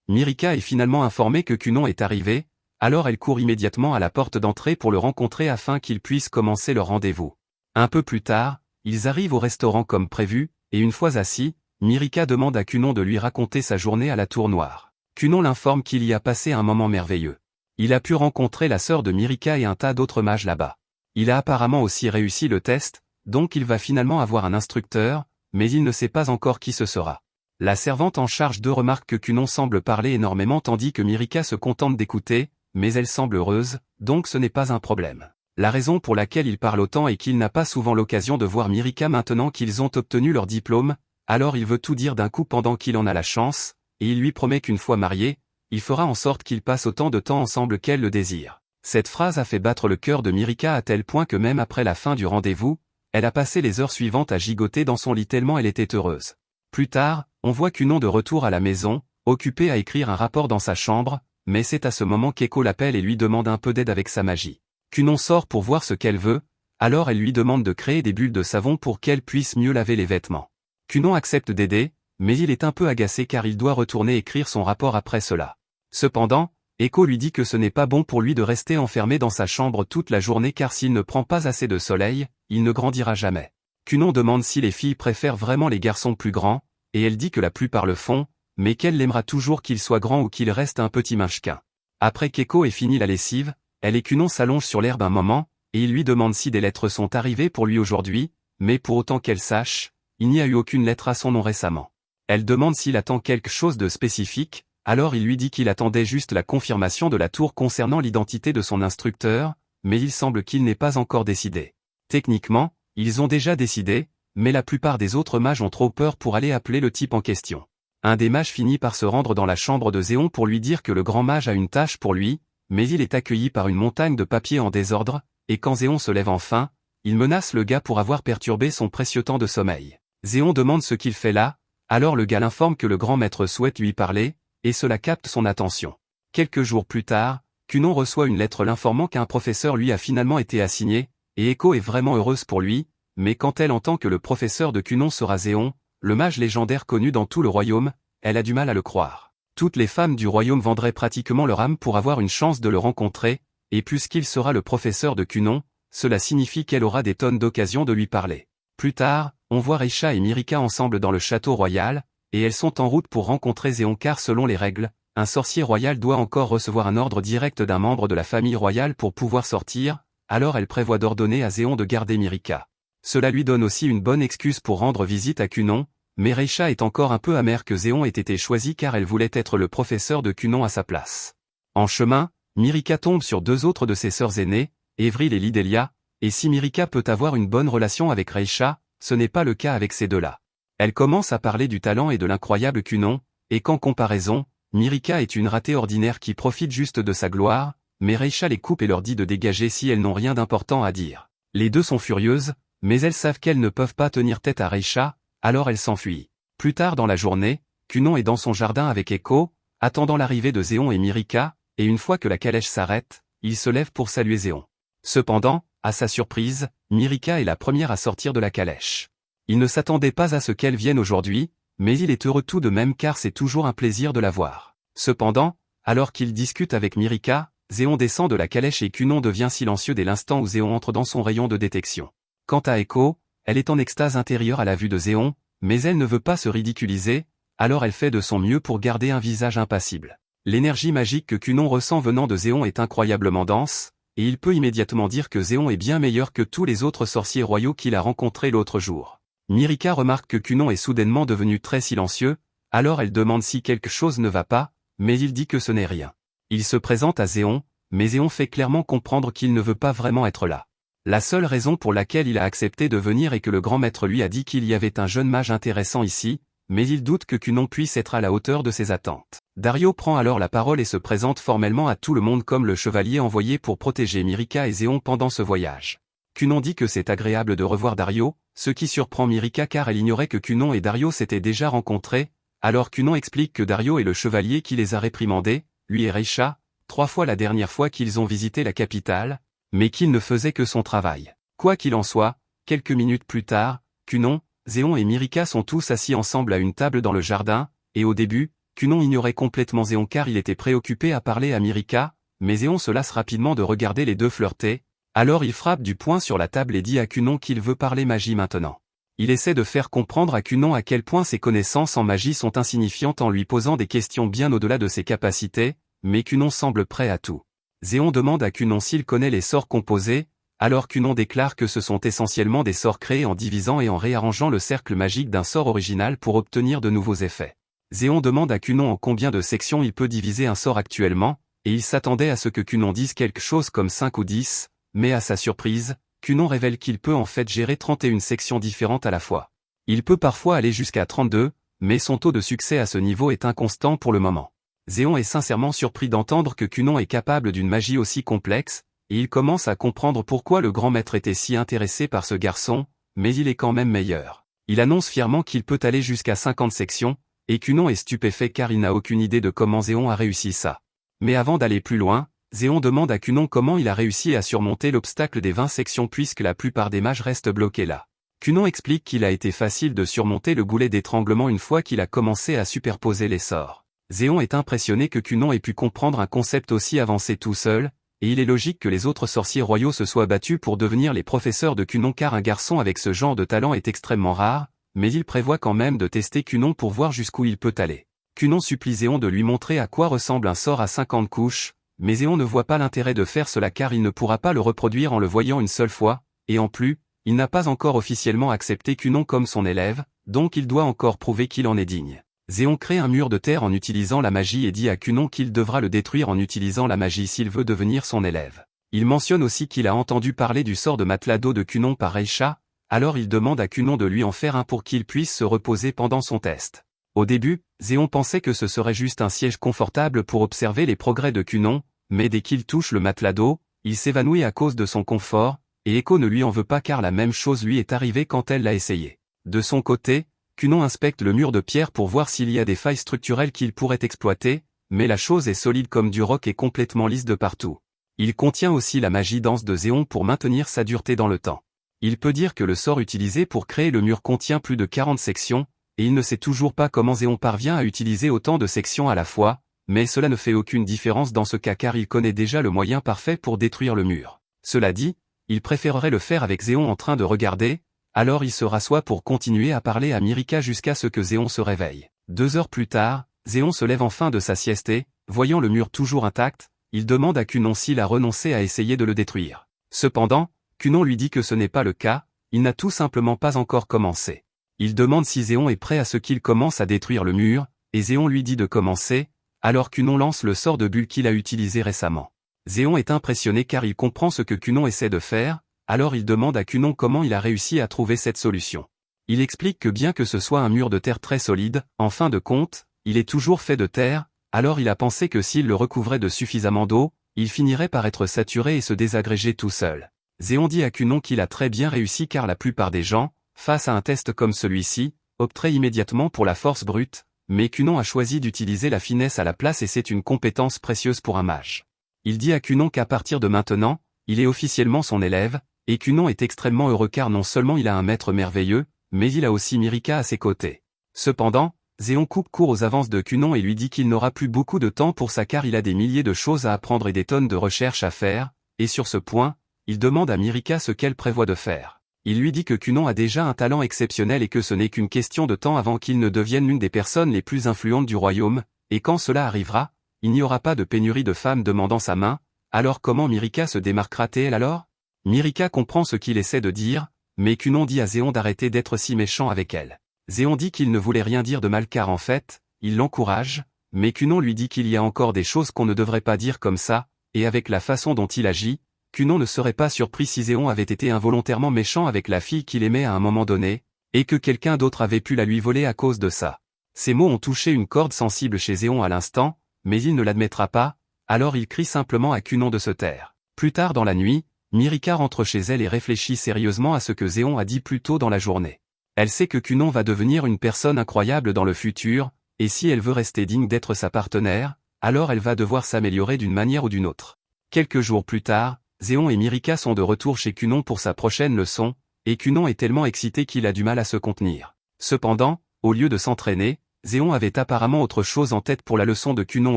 Mirica est finalement informée que Cunon est arrivé, alors elle court immédiatement à la porte d'entrée pour le rencontrer afin qu'ils puissent commencer leur rendez-vous. Un peu plus tard, ils arrivent au restaurant comme prévu, et une fois assis, Mirica demande à Cunon de lui raconter sa journée à la Tour Noire. Cunon l'informe qu'il y a passé un moment merveilleux. Il a pu rencontrer la sœur de Mirica et un tas d'autres mages là-bas. Il a apparemment aussi réussi le test, donc il va finalement avoir un instructeur, mais il ne sait pas encore qui ce sera. La servante en charge d'eux remarque que Cunon semble parler énormément tandis que Mirica se contente d'écouter, mais elle semble heureuse, donc ce n'est pas un problème. La raison pour laquelle il parle autant est qu'il n'a pas souvent l'occasion de voir Mirica maintenant qu'ils ont obtenu leur diplôme, alors il veut tout dire d'un coup pendant qu'il en a la chance, et il lui promet qu'une fois marié, il fera en sorte qu'ils passent autant de temps ensemble qu'elle le désire. Cette phrase a fait battre le cœur de Mirica à tel point que même après la fin du rendez-vous, elle a passé les heures suivantes à gigoter dans son lit tellement elle était heureuse. Plus tard, on voit Cunon de retour à la maison, occupé à écrire un rapport dans sa chambre, mais c'est à ce moment qu'Echo l'appelle et lui demande un peu d'aide avec sa magie. Cunon sort pour voir ce qu'elle veut, alors elle lui demande de créer des bulles de savon pour qu'elle puisse mieux laver les vêtements. Cunon accepte d'aider, mais il est un peu agacé car il doit retourner écrire son rapport après cela. Cependant, Echo lui dit que ce n'est pas bon pour lui de rester enfermé dans sa chambre toute la journée car s'il ne prend pas assez de soleil, il ne grandira jamais. Kunon demande si les filles préfèrent vraiment les garçons plus grands, et elle dit que la plupart le font, mais qu'elle l'aimera toujours qu'il soit grand ou qu'il reste un petit munchkin. Après qu'Echo ait fini la lessive, elle et Kunon s'allongent sur l'herbe un moment, et il lui demande si des lettres sont arrivées pour lui aujourd'hui, mais pour autant qu'elle sache, il n'y a eu aucune lettre à son nom récemment. Elle demande s'il attend quelque chose de spécifique, alors il lui dit qu'il attendait juste la confirmation de la tour concernant l'identité de son instructeur, mais il semble qu'il n'ait pas encore décidé. Techniquement, ils ont déjà décidé, mais la plupart des autres mages ont trop peur pour aller appeler le type en question. Un des mages finit par se rendre dans la chambre de Zéon pour lui dire que le grand mage a une tâche pour lui, mais il est accueilli par une montagne de papier en désordre, et quand Zéon se lève enfin, il menace le gars pour avoir perturbé son précieux temps de sommeil. Zéon demande ce qu'il fait là, alors le gars l'informe que le grand maître souhaite lui parler, et cela capte son attention. Quelques jours plus tard, Kunon reçoit une lettre l'informant qu'un professeur lui a finalement été assigné, et Echo est vraiment heureuse pour lui, mais quand elle entend que le professeur de Kunon sera Zéon, le mage légendaire connu dans tout le royaume, elle a du mal à le croire. Toutes les femmes du royaume vendraient pratiquement leur âme pour avoir une chance de le rencontrer, et puisqu'il sera le professeur de Kunon, cela signifie qu'elle aura des tonnes d'occasions de lui parler. Plus tard, on voit Reisha et Mirika ensemble dans le château royal, et elles sont en route pour rencontrer Zéon car selon les règles, un sorcier royal doit encore recevoir un ordre direct d'un membre de la famille royale pour pouvoir sortir, alors elle prévoit d'ordonner à Zéon de garder Mirika. Cela lui donne aussi une bonne excuse pour rendre visite à Kunon, mais Reisha est encore un peu amère que Zéon ait été choisi car elle voulait être le professeur de Kunon à sa place. En chemin, Mirika tombe sur deux autres de ses sœurs aînées, Evril et Lidelia, et si Mirika peut avoir une bonne relation avec Reisha, ce n'est pas le cas avec ces deux-là. Elle commence à parler du talent et de l'incroyable Kunon, et qu'en comparaison, Mirika est une ratée ordinaire qui profite juste de sa gloire, mais Reisha les coupe et leur dit de dégager si elles n'ont rien d'important à dire. Les deux sont furieuses, mais elles savent qu'elles ne peuvent pas tenir tête à Reisha, alors elles s'enfuient. Plus tard dans la journée, Kunon est dans son jardin avec Echo, attendant l'arrivée de Zéon et Mirika, et une fois que la calèche s'arrête, il se lève pour saluer Zéon. Cependant, à sa surprise, Mirika est la première à sortir de la calèche. Il ne s'attendait pas à ce qu'elle vienne aujourd'hui, mais il est heureux tout de même car c'est toujours un plaisir de la voir. Cependant, alors qu'il discute avec Mirika, Zéon descend de la calèche et Kunon devient silencieux dès l'instant où Zéon entre dans son rayon de détection. Quant à Echo, elle est en extase intérieure à la vue de Zéon, mais elle ne veut pas se ridiculiser, alors elle fait de son mieux pour garder un visage impassible. L'énergie magique que Kunon ressent venant de Zéon est incroyablement dense, et il peut immédiatement dire que Zéon est bien meilleur que tous les autres sorciers royaux qu'il a rencontrés l'autre jour. Mirika remarque que Kunon est soudainement devenu très silencieux, alors elle demande si quelque chose ne va pas, mais il dit que ce n'est rien. Il se présente à Zéon, mais Zéon fait clairement comprendre qu'il ne veut pas vraiment être là. La seule raison pour laquelle il a accepté de venir est que le grand maître lui a dit qu'il y avait un jeune mage intéressant ici, mais il doute que Kunon puisse être à la hauteur de ses attentes. Dario prend alors la parole et se présente formellement à tout le monde comme le chevalier envoyé pour protéger Mirika et Zéon pendant ce voyage. Kunon dit que c'est agréable de revoir Dario, ce qui surprend Mirika car elle ignorait que Kunon et Dario s'étaient déjà rencontrés, alors Kunon explique que Dario est le chevalier qui les a réprimandés, lui et Reisha, 3 fois la dernière fois qu'ils ont visité la capitale, mais qu'il ne faisait que son travail. Quoi qu'il en soit, quelques minutes plus tard, Kunon, Zéon et Mirika sont tous assis ensemble à une table dans le jardin, et au début, Kunon ignorait complètement Zéon car il était préoccupé à parler à Mirika, mais Zéon se lasse rapidement de regarder les deux flirter, alors il frappe du poing sur la table et dit à Kunon qu'il veut parler magie maintenant. Il essaie de faire comprendre à Kunon à quel point ses connaissances en magie sont insignifiantes en lui posant des questions bien au-delà de ses capacités, mais Kunon semble prêt à tout. Zéon demande à Kunon s'il connaît les sorts composés, alors Kunon déclare que ce sont essentiellement des sorts créés en divisant et en réarrangeant le cercle magique d'un sort original pour obtenir de nouveaux effets. Zéon demande à Kunon en combien de sections il peut diviser un sort actuellement, et il s'attendait à ce que Kunon dise quelque chose comme 5 ou 10, mais à sa surprise, Kunon révèle qu'il peut en fait gérer 31 sections différentes à la fois. Il peut parfois aller jusqu'à 32, mais son taux de succès à ce niveau est inconstant pour le moment. Zéon est sincèrement surpris d'entendre que Kunon est capable d'une magie aussi complexe, et il commence à comprendre pourquoi le grand maître était si intéressé par ce garçon, mais il est quand même meilleur. Il annonce fièrement qu'il peut aller jusqu'à 50 sections, et Kunon est stupéfait car il n'a aucune idée de comment Zéon a réussi ça. Mais avant d'aller plus loin, Zéon demande à Kunon comment il a réussi à surmonter l'obstacle des 20 sections puisque la plupart des mages restent bloqués là. Kunon explique qu'il a été facile de surmonter le goulet d'étranglement une fois qu'il a commencé à superposer les sorts. Zéon est impressionné que Cunon ait pu comprendre un concept aussi avancé tout seul, et il est logique que les autres sorciers royaux se soient battus pour devenir les professeurs de Cunon car un garçon avec ce genre de talent est extrêmement rare, mais il prévoit quand même de tester Cunon pour voir jusqu'où il peut aller. Cunon supplie Zéon de lui montrer à quoi ressemble un sort à 50 couches, mais Zéon ne voit pas l'intérêt de faire cela car il ne pourra pas le reproduire en le voyant une seule fois, et en plus, il n'a pas encore officiellement accepté Cunon comme son élève, donc il doit encore prouver qu'il en est digne. Zéon crée un mur de terre en utilisant la magie et dit à Cunon qu'il devra le détruire en utilisant la magie s'il veut devenir son élève. Il mentionne aussi qu'il a entendu parler du sort de matelas d'eau de Cunon par Reisha, alors il demande à Cunon de lui en faire un pour qu'il puisse se reposer pendant son test. Au début, Zéon pensait que ce serait juste un siège confortable pour observer les progrès de Cunon, mais dès qu'il touche le matelas d'eau, il s'évanouit à cause de son confort, et Echo ne lui en veut pas car la même chose lui est arrivée quand elle l'a essayé. De son côté, Cunon inspecte le mur de pierre pour voir s'il y a des failles structurelles qu'il pourrait exploiter, mais la chose est solide comme du roc et complètement lisse de partout. Il contient aussi la magie dense de Zéon pour maintenir sa dureté dans le temps. Il peut dire que le sort utilisé pour créer le mur contient plus de 40 sections, et il ne sait toujours pas comment Zéon parvient à utiliser autant de sections à la fois, mais cela ne fait aucune différence dans ce cas car il connaît déjà le moyen parfait pour détruire le mur. Cela dit, il préférerait le faire avec Zéon en train de regarder, alors il se rassoit pour continuer à parler à Mirika jusqu'à ce que Zéon se réveille. 2 heures plus tard, Zéon se lève enfin de sa sieste et, voyant le mur toujours intact, il demande à Cunon s'il a renoncé à essayer de le détruire. Cependant, Cunon lui dit que ce n'est pas le cas, il n'a tout simplement pas encore commencé. Il demande si Zéon est prêt à ce qu'il commence à détruire le mur, et Zéon lui dit de commencer, alors Cunon lance le sort de bulle qu'il a utilisé récemment. Zéon est impressionné car il comprend ce que Cunon essaie de faire, alors il demande à Cunon comment il a réussi à trouver cette solution. Il explique que bien que ce soit un mur de terre très solide, en fin de compte, il est toujours fait de terre, alors il a pensé que s'il le recouvrait de suffisamment d'eau, il finirait par être saturé et se désagréger tout seul. Zéon dit à Cunon qu'il a très bien réussi car la plupart des gens, face à un test comme celui-ci, opteraient immédiatement pour la force brute, mais Cunon a choisi d'utiliser la finesse à la place et c'est une compétence précieuse pour un mage. Il dit à Cunon qu'à partir de maintenant, il est officiellement son élève, et Cunon est extrêmement heureux car non seulement il a un maître merveilleux, mais il a aussi Mirika à ses côtés. Cependant, Zéon coupe court aux avances de Cunon et lui dit qu'il n'aura plus beaucoup de temps pour ça car il a des milliers de choses à apprendre et des tonnes de recherches à faire, et sur ce point, il demande à Mirika ce qu'elle prévoit de faire. Il lui dit que Cunon a déjà un talent exceptionnel et que ce n'est qu'une question de temps avant qu'il ne devienne l'une des personnes les plus influentes du royaume, et quand cela arrivera, il n'y aura pas de pénurie de femmes demandant sa main, alors comment Mirika se démarquera-t-elle alors? Mirika comprend ce qu'il essaie de dire, mais Cunon dit à Zéon d'arrêter d'être si méchant avec elle. Zéon dit qu'il ne voulait rien dire de mal car en fait, il l'encourage, mais Cunon lui dit qu'il y a encore des choses qu'on ne devrait pas dire comme ça, et avec la façon dont il agit, Cunon ne serait pas surpris si Zéon avait été involontairement méchant avec la fille qu'il aimait à un moment donné, et que quelqu'un d'autre avait pu la lui voler à cause de ça. Ces mots ont touché une corde sensible chez Zéon à l'instant, mais il ne l'admettra pas, alors il crie simplement à Cunon de se taire. Plus tard dans la nuit, Mirika rentre chez elle et réfléchit sérieusement à ce que Zéon a dit plus tôt dans la journée. Elle sait que Cunon va devenir une personne incroyable dans le futur, et si elle veut rester digne d'être sa partenaire, alors elle va devoir s'améliorer d'une manière ou d'une autre. Quelques jours plus tard, Zéon et Mirika sont de retour chez Cunon pour sa prochaine leçon, et Cunon est tellement excité qu'il a du mal à se contenir. Cependant, au lieu de s'entraîner, Zéon avait apparemment autre chose en tête pour la leçon de Cunon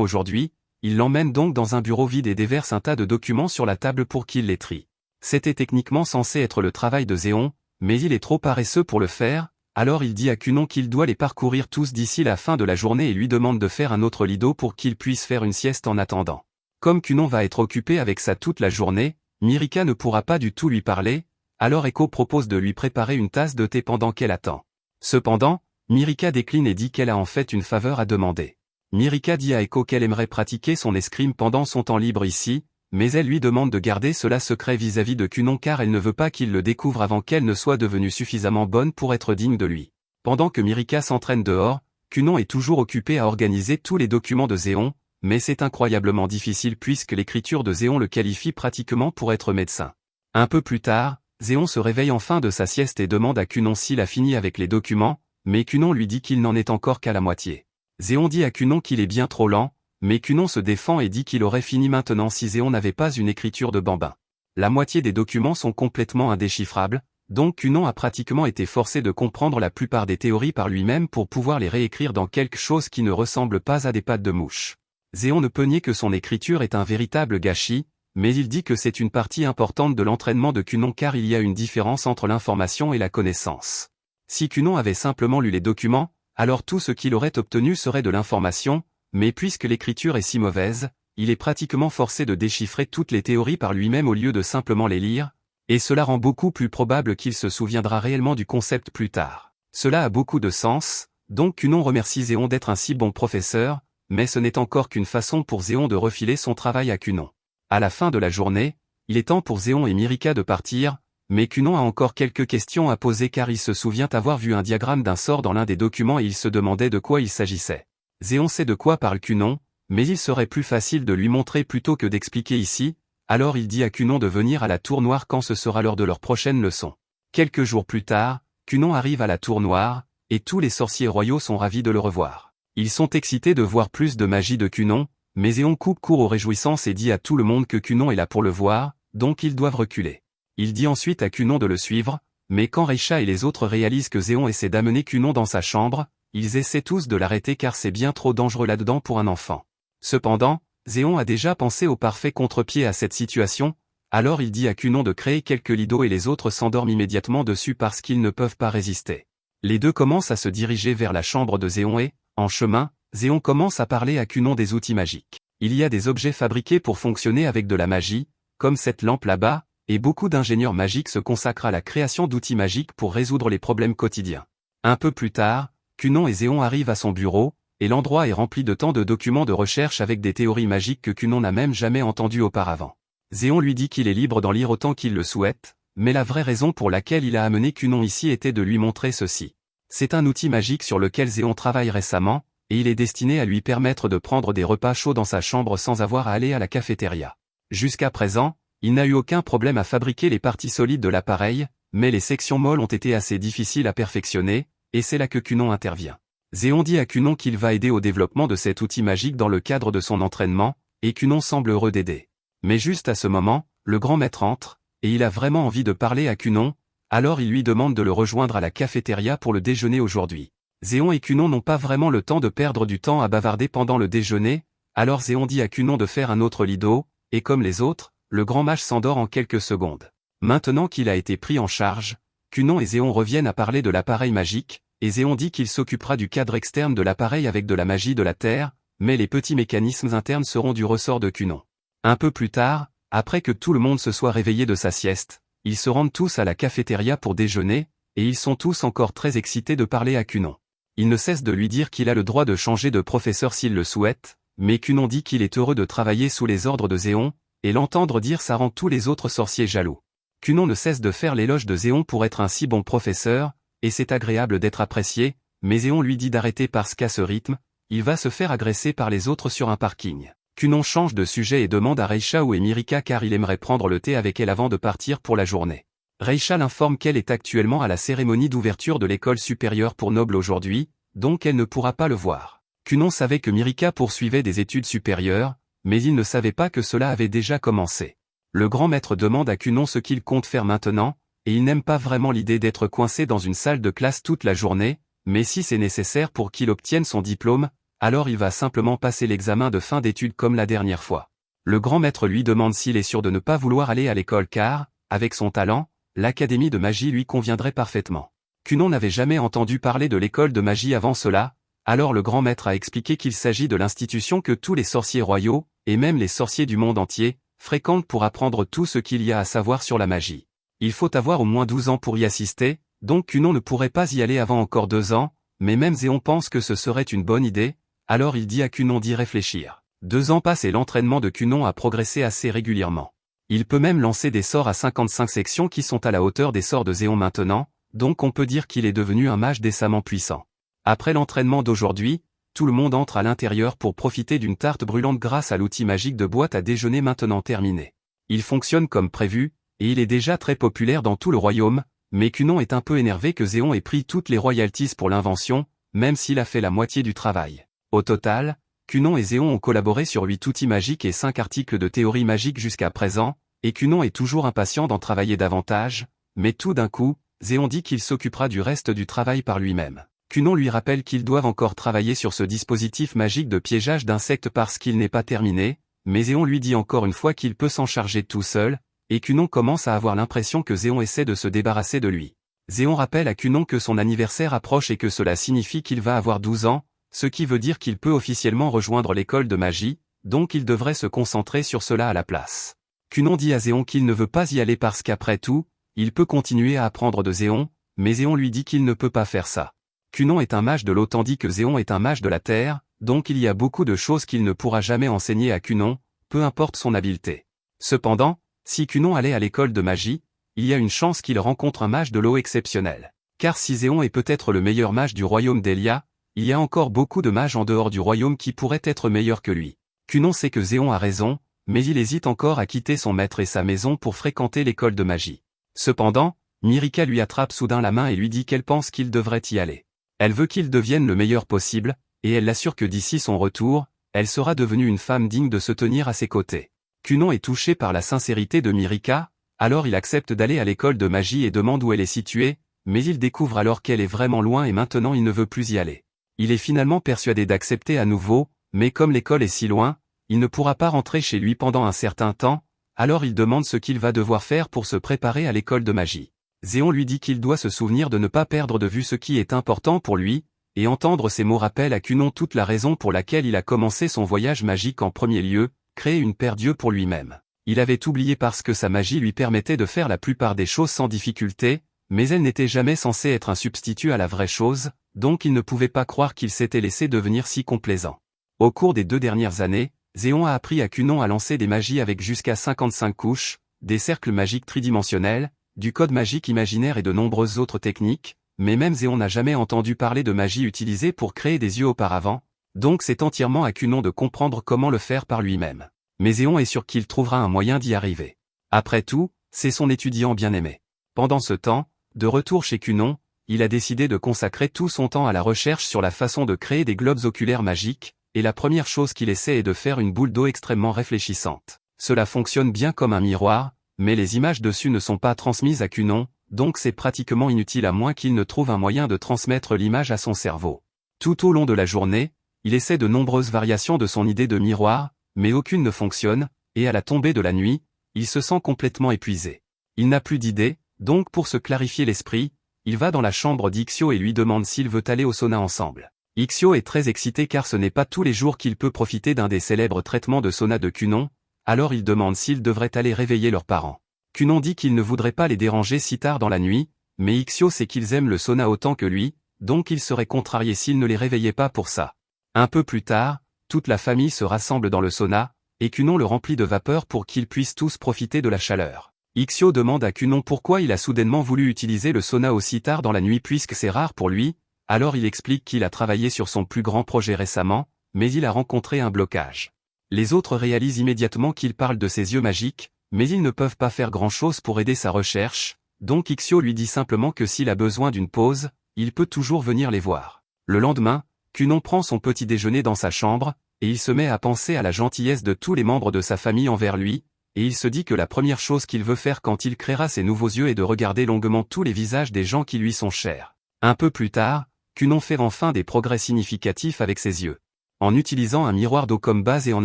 aujourd'hui, il l'emmène donc dans un bureau vide et déverse un tas de documents sur la table pour qu'il les trie. C'était techniquement censé être le travail de Zéon, mais il est trop paresseux pour le faire, alors il dit à Cunon qu'il doit les parcourir tous d'ici la fin de la journée et lui demande de faire un autre lit d'eau pour qu'il puisse faire une sieste en attendant. Comme Cunon va être occupé avec ça toute la journée, Mirika ne pourra pas du tout lui parler, alors Echo propose de lui préparer une tasse de thé pendant qu'elle attend. Cependant, Mirika décline et dit qu'elle a en fait une faveur à demander. Mirika dit à Echo qu'elle aimerait pratiquer son escrime pendant son temps libre ici, mais elle lui demande de garder cela secret vis-à-vis de Cunon car elle ne veut pas qu'il le découvre avant qu'elle ne soit devenue suffisamment bonne pour être digne de lui. Pendant que Mirika s'entraîne dehors, Cunon est toujours occupé à organiser tous les documents de Zéon, mais c'est incroyablement difficile puisque l'écriture de Zéon le qualifie pratiquement pour être médecin. Un peu plus tard, Zéon se réveille enfin de sa sieste et demande à Cunon s'il a fini avec les documents, mais Cunon lui dit qu'il n'en est encore qu'à la moitié. Zéon dit à Cunon qu'il est bien trop lent, mais Cunon se défend et dit qu'il aurait fini maintenant si Zéon n'avait pas une écriture de bambin. La moitié des documents sont complètement indéchiffrables, Donc Cunon a pratiquement été forcé de comprendre la plupart des théories par lui-même pour pouvoir les réécrire dans quelque chose qui ne ressemble pas à des pattes de mouche. Zéon ne peut nier que son écriture est un véritable gâchis, mais il dit que c'est une partie importante de l'entraînement de Cunon car il y a une différence entre l'information et la connaissance. Si Cunon avait simplement lu les documents, alors tout ce qu'il aurait obtenu serait de l'information, mais puisque l'écriture est si mauvaise, il est pratiquement forcé de déchiffrer toutes les théories par lui-même au lieu de simplement les lire, et cela rend beaucoup plus probable qu'il se souviendra réellement du concept plus tard. Cela a beaucoup de sens, donc Cunon remercie Zéon d'être un si bon professeur, mais ce n'est encore qu'une façon pour Zéon de refiler son travail à Cunon. À la fin de la journée, il est temps pour Zéon et Mirika de partir, mais Cunon a encore quelques questions à poser car il se souvient avoir vu un diagramme d'un sort dans l'un des documents et il se demandait de quoi il s'agissait. Zéon sait de quoi parle Cunon, mais il serait plus facile de lui montrer plutôt que d'expliquer ici, alors il dit à Cunon de venir à la Tour Noire quand ce sera l'heure de leur prochaine leçon. Quelques jours plus tard, Cunon arrive à la Tour Noire, et tous les sorciers royaux sont ravis de le revoir. Ils sont excités de voir plus de magie de Cunon, mais Zéon coupe court aux réjouissances et dit à tout le monde que Cunon est là pour le voir, donc ils doivent reculer. Il dit ensuite à Cunon de le suivre, mais quand Reisha et les autres réalisent que Zéon essaie d'amener Cunon dans sa chambre, ils essaient tous de l'arrêter car c'est bien trop dangereux là-dedans pour un enfant. Cependant, Zéon a déjà pensé au parfait contre-pied à cette situation, alors il dit à Cunon de créer quelques lits d'eau et les autres s'endorment immédiatement dessus parce qu'ils ne peuvent pas résister. Les deux commencent à se diriger vers la chambre de Zéon et, en chemin, Zéon commence à parler à Cunon des outils magiques. Il y a des objets fabriqués pour fonctionner avec de la magie, comme cette lampe là-bas, et beaucoup d'ingénieurs magiques se consacrent à la création d'outils magiques pour résoudre les problèmes quotidiens. Un peu plus tard, Cunon et Zéon arrivent à son bureau, et l'endroit est rempli de tant de documents de recherche avec des théories magiques que Cunon n'a même jamais entendues auparavant. Zéon lui dit qu'il est libre d'en lire autant qu'il le souhaite, mais la vraie raison pour laquelle il a amené Cunon ici était de lui montrer ceci. C'est un outil magique sur lequel Zéon travaille récemment, et il est destiné à lui permettre de prendre des repas chauds dans sa chambre sans avoir à aller à la cafétéria. Jusqu'à présent, il n'a eu aucun problème à fabriquer les parties solides de l'appareil, mais les sections molles ont été assez difficiles à perfectionner, et c'est là que Cunon intervient. Zéon dit à Cunon qu'il va aider au développement de cet outil magique dans le cadre de son entraînement, et Cunon semble heureux d'aider. Mais juste à ce moment, le grand maître entre, et il a vraiment envie de parler à Cunon, alors il lui demande de le rejoindre à la cafétéria pour le déjeuner aujourd'hui. Zéon et Cunon n'ont pas vraiment le temps de perdre du temps à bavarder pendant le déjeuner, alors Zéon dit à Cunon de faire un autre lit d'eau, et comme les autres, le grand mage s'endort en quelques secondes. Maintenant qu'il a été pris en charge, Cunon et Zéon reviennent à parler de l'appareil magique, et Zéon dit qu'il s'occupera du cadre externe de l'appareil avec de la magie de la Terre, mais les petits mécanismes internes seront du ressort de Cunon. Un peu plus tard, après que tout le monde se soit réveillé de sa sieste, ils se rendent tous à la cafétéria pour déjeuner, et ils sont tous encore très excités de parler à Cunon. Il ne cesse de lui dire qu'il a le droit de changer de professeur s'il le souhaite, mais Cunon dit qu'il est heureux de travailler sous les ordres de Zéon, et l'entendre dire ça rend tous les autres sorciers jaloux. Cunon ne cesse de faire l'éloge de Zéon pour être un si bon professeur, et c'est agréable d'être apprécié, mais Zéon lui dit d'arrêter parce qu'à ce rythme, il va se faire agresser par les autres sur un parking. Cunon change de sujet et demande à Reisha où est Mirika car il aimerait prendre le thé avec elle avant de partir pour la journée. Reisha l'informe qu'elle est actuellement à la cérémonie d'ouverture de l'école supérieure pour nobles aujourd'hui, donc elle ne pourra pas le voir. Cunon savait que Mirika poursuivait des études supérieures, mais il ne savait pas que cela avait déjà commencé. Le grand maître demande à Cunon ce qu'il compte faire maintenant, et il n'aime pas vraiment l'idée d'être coincé dans une salle de classe toute la journée, mais si c'est nécessaire pour qu'il obtienne son diplôme, alors il va simplement passer l'examen de fin d'études comme la dernière fois. Le grand maître lui demande s'il est sûr de ne pas vouloir aller à l'école car, avec son talent, l'académie de magie lui conviendrait parfaitement. Cunon n'avait jamais entendu parler de l'école de magie avant cela, alors le grand maître a expliqué qu'il s'agit de l'institution que tous les sorciers royaux, et même les sorciers du monde entier, fréquentent pour apprendre tout ce qu'il y a à savoir sur la magie. Il faut avoir au moins 12 ans pour y assister, donc Cunon ne pourrait pas y aller avant encore 2 ans, mais même Zéon pense que ce serait une bonne idée, alors il dit à Cunon d'y réfléchir. 2 ans passent et l'entraînement de Cunon a progressé assez régulièrement. Il peut même lancer des sorts à 55 sections qui sont à la hauteur des sorts de Zéon maintenant, donc on peut dire qu'il est devenu un mage décemment puissant. Après l'entraînement d'aujourd'hui, tout le monde entre à l'intérieur pour profiter d'une tarte brûlante grâce à l'outil magique de boîte à déjeuner maintenant terminé. Il fonctionne comme prévu, et il est déjà très populaire dans tout le royaume, mais Cunon est un peu énervé que Zéon ait pris toutes les royalties pour l'invention, même s'il a fait la moitié du travail. Au total, Cunon et Zéon ont collaboré sur 8 outils magiques et 5 articles de théorie magique jusqu'à présent, et Cunon est toujours impatient d'en travailler davantage, mais tout d'un coup, Zéon dit qu'il s'occupera du reste du travail par lui-même. Cunon lui rappelle qu'ils doivent encore travailler sur ce dispositif magique de piégeage d'insectes parce qu'il n'est pas terminé, mais Zéon lui dit encore une fois qu'il peut s'en charger tout seul, et Cunon commence à avoir l'impression que Zéon essaie de se débarrasser de lui. Zéon rappelle à Cunon que son anniversaire approche et que cela signifie qu'il va avoir 12 ans, ce qui veut dire qu'il peut officiellement rejoindre l'école de magie, donc il devrait se concentrer sur cela à la place. Cunon dit à Zéon qu'il ne veut pas y aller parce qu'après tout, il peut continuer à apprendre de Zéon, mais Zéon lui dit qu'il ne peut pas faire ça. Cunon est un mage de l'eau tandis que Zéon est un mage de la terre, donc il y a beaucoup de choses qu'il ne pourra jamais enseigner à Cunon, peu importe son habileté. Cependant, si Cunon allait à l'école de magie, il y a une chance qu'il rencontre un mage de l'eau exceptionnel. Car si Zéon est peut-être le meilleur mage du royaume d'Elia, il y a encore beaucoup de mages en dehors du royaume qui pourraient être meilleurs que lui. Cunon sait que Zéon a raison, mais il hésite encore à quitter son maître et sa maison pour fréquenter l'école de magie. Cependant, Myrika lui attrape soudain la main et lui dit qu'elle pense qu'il devrait y aller. Elle veut qu'il devienne le meilleur possible, et elle l'assure que d'ici son retour, elle sera devenue une femme digne de se tenir à ses côtés. Cunon est touché par la sincérité de Myrika, alors il accepte d'aller à l'école de magie et demande où elle est située, mais il découvre alors qu'elle est vraiment loin et maintenant il ne veut plus y aller. Il est finalement persuadé d'accepter à nouveau, mais comme l'école est si loin, il ne pourra pas rentrer chez lui pendant un certain temps, alors il demande ce qu'il va devoir faire pour se préparer à l'école de magie. Zéon lui dit qu'il doit se souvenir de ne pas perdre de vue ce qui est important pour lui, et entendre ces mots rappelle à Cunon toute la raison pour laquelle il a commencé son voyage magique en premier lieu, créer une paire d'yeux pour lui-même. Il avait oublié parce que sa magie lui permettait de faire la plupart des choses sans difficulté, mais elle n'était jamais censée être un substitut à la vraie chose, donc il ne pouvait pas croire qu'il s'était laissé devenir si complaisant. Au cours des 2 dernières années, Zéon a appris à Cunon à lancer des magies avec jusqu'à 55 couches, des cercles magiques tridimensionnels, du code magique imaginaire et de nombreuses autres techniques, mais même Zéon n'a jamais entendu parler de magie utilisée pour créer des yeux auparavant, donc c'est entièrement à Cunon de comprendre comment le faire par lui-même. Mais Zéon est sûr qu'il trouvera un moyen d'y arriver. Après tout, c'est son étudiant bien-aimé. Pendant ce temps, de retour chez Cunon, il a décidé de consacrer tout son temps à la recherche sur la façon de créer des globes oculaires magiques, et la première chose qu'il essaie est de faire une boule d'eau extrêmement réfléchissante. Cela fonctionne bien comme un miroir, mais les images dessus ne sont pas transmises à Cunon, donc c'est pratiquement inutile à moins qu'il ne trouve un moyen de transmettre l'image à son cerveau. Tout au long de la journée, il essaie de nombreuses variations de son idée de miroir, mais aucune ne fonctionne, et à la tombée de la nuit, il se sent complètement épuisé. Il n'a plus d'idée, donc pour se clarifier l'esprit, il va dans la chambre d'Ixio et lui demande s'il veut aller au sauna ensemble. Ixio est très excité car ce n'est pas tous les jours qu'il peut profiter d'un des célèbres traitements de sauna de Cunon, alors il demande s'ils devraient aller réveiller leurs parents. Cunon dit qu'il ne voudrait pas les déranger si tard dans la nuit, mais Ixio sait qu'ils aiment le sauna autant que lui, donc il serait contrarié s'il ne les réveillait pas pour ça. Un peu plus tard, toute la famille se rassemble dans le sauna, et Cunon le remplit de vapeur pour qu'ils puissent tous profiter de la chaleur. Ixio demande à Cunon pourquoi il a soudainement voulu utiliser le sauna aussi tard dans la nuit puisque c'est rare pour lui, alors il explique qu'il a travaillé sur son plus grand projet récemment, mais il a rencontré un blocage. Les autres réalisent immédiatement qu'il parle de ses yeux magiques, mais ils ne peuvent pas faire grand-chose pour aider sa recherche, donc Ixio lui dit simplement que s'il a besoin d'une pause, il peut toujours venir les voir. Le lendemain, Cunon prend son petit déjeuner dans sa chambre, et il se met à penser à la gentillesse de tous les membres de sa famille envers lui, et il se dit que la première chose qu'il veut faire quand il créera ses nouveaux yeux est de regarder longuement tous les visages des gens qui lui sont chers. Un peu plus tard, Cunon fait enfin des progrès significatifs avec ses yeux. En utilisant un miroir d'eau comme base et en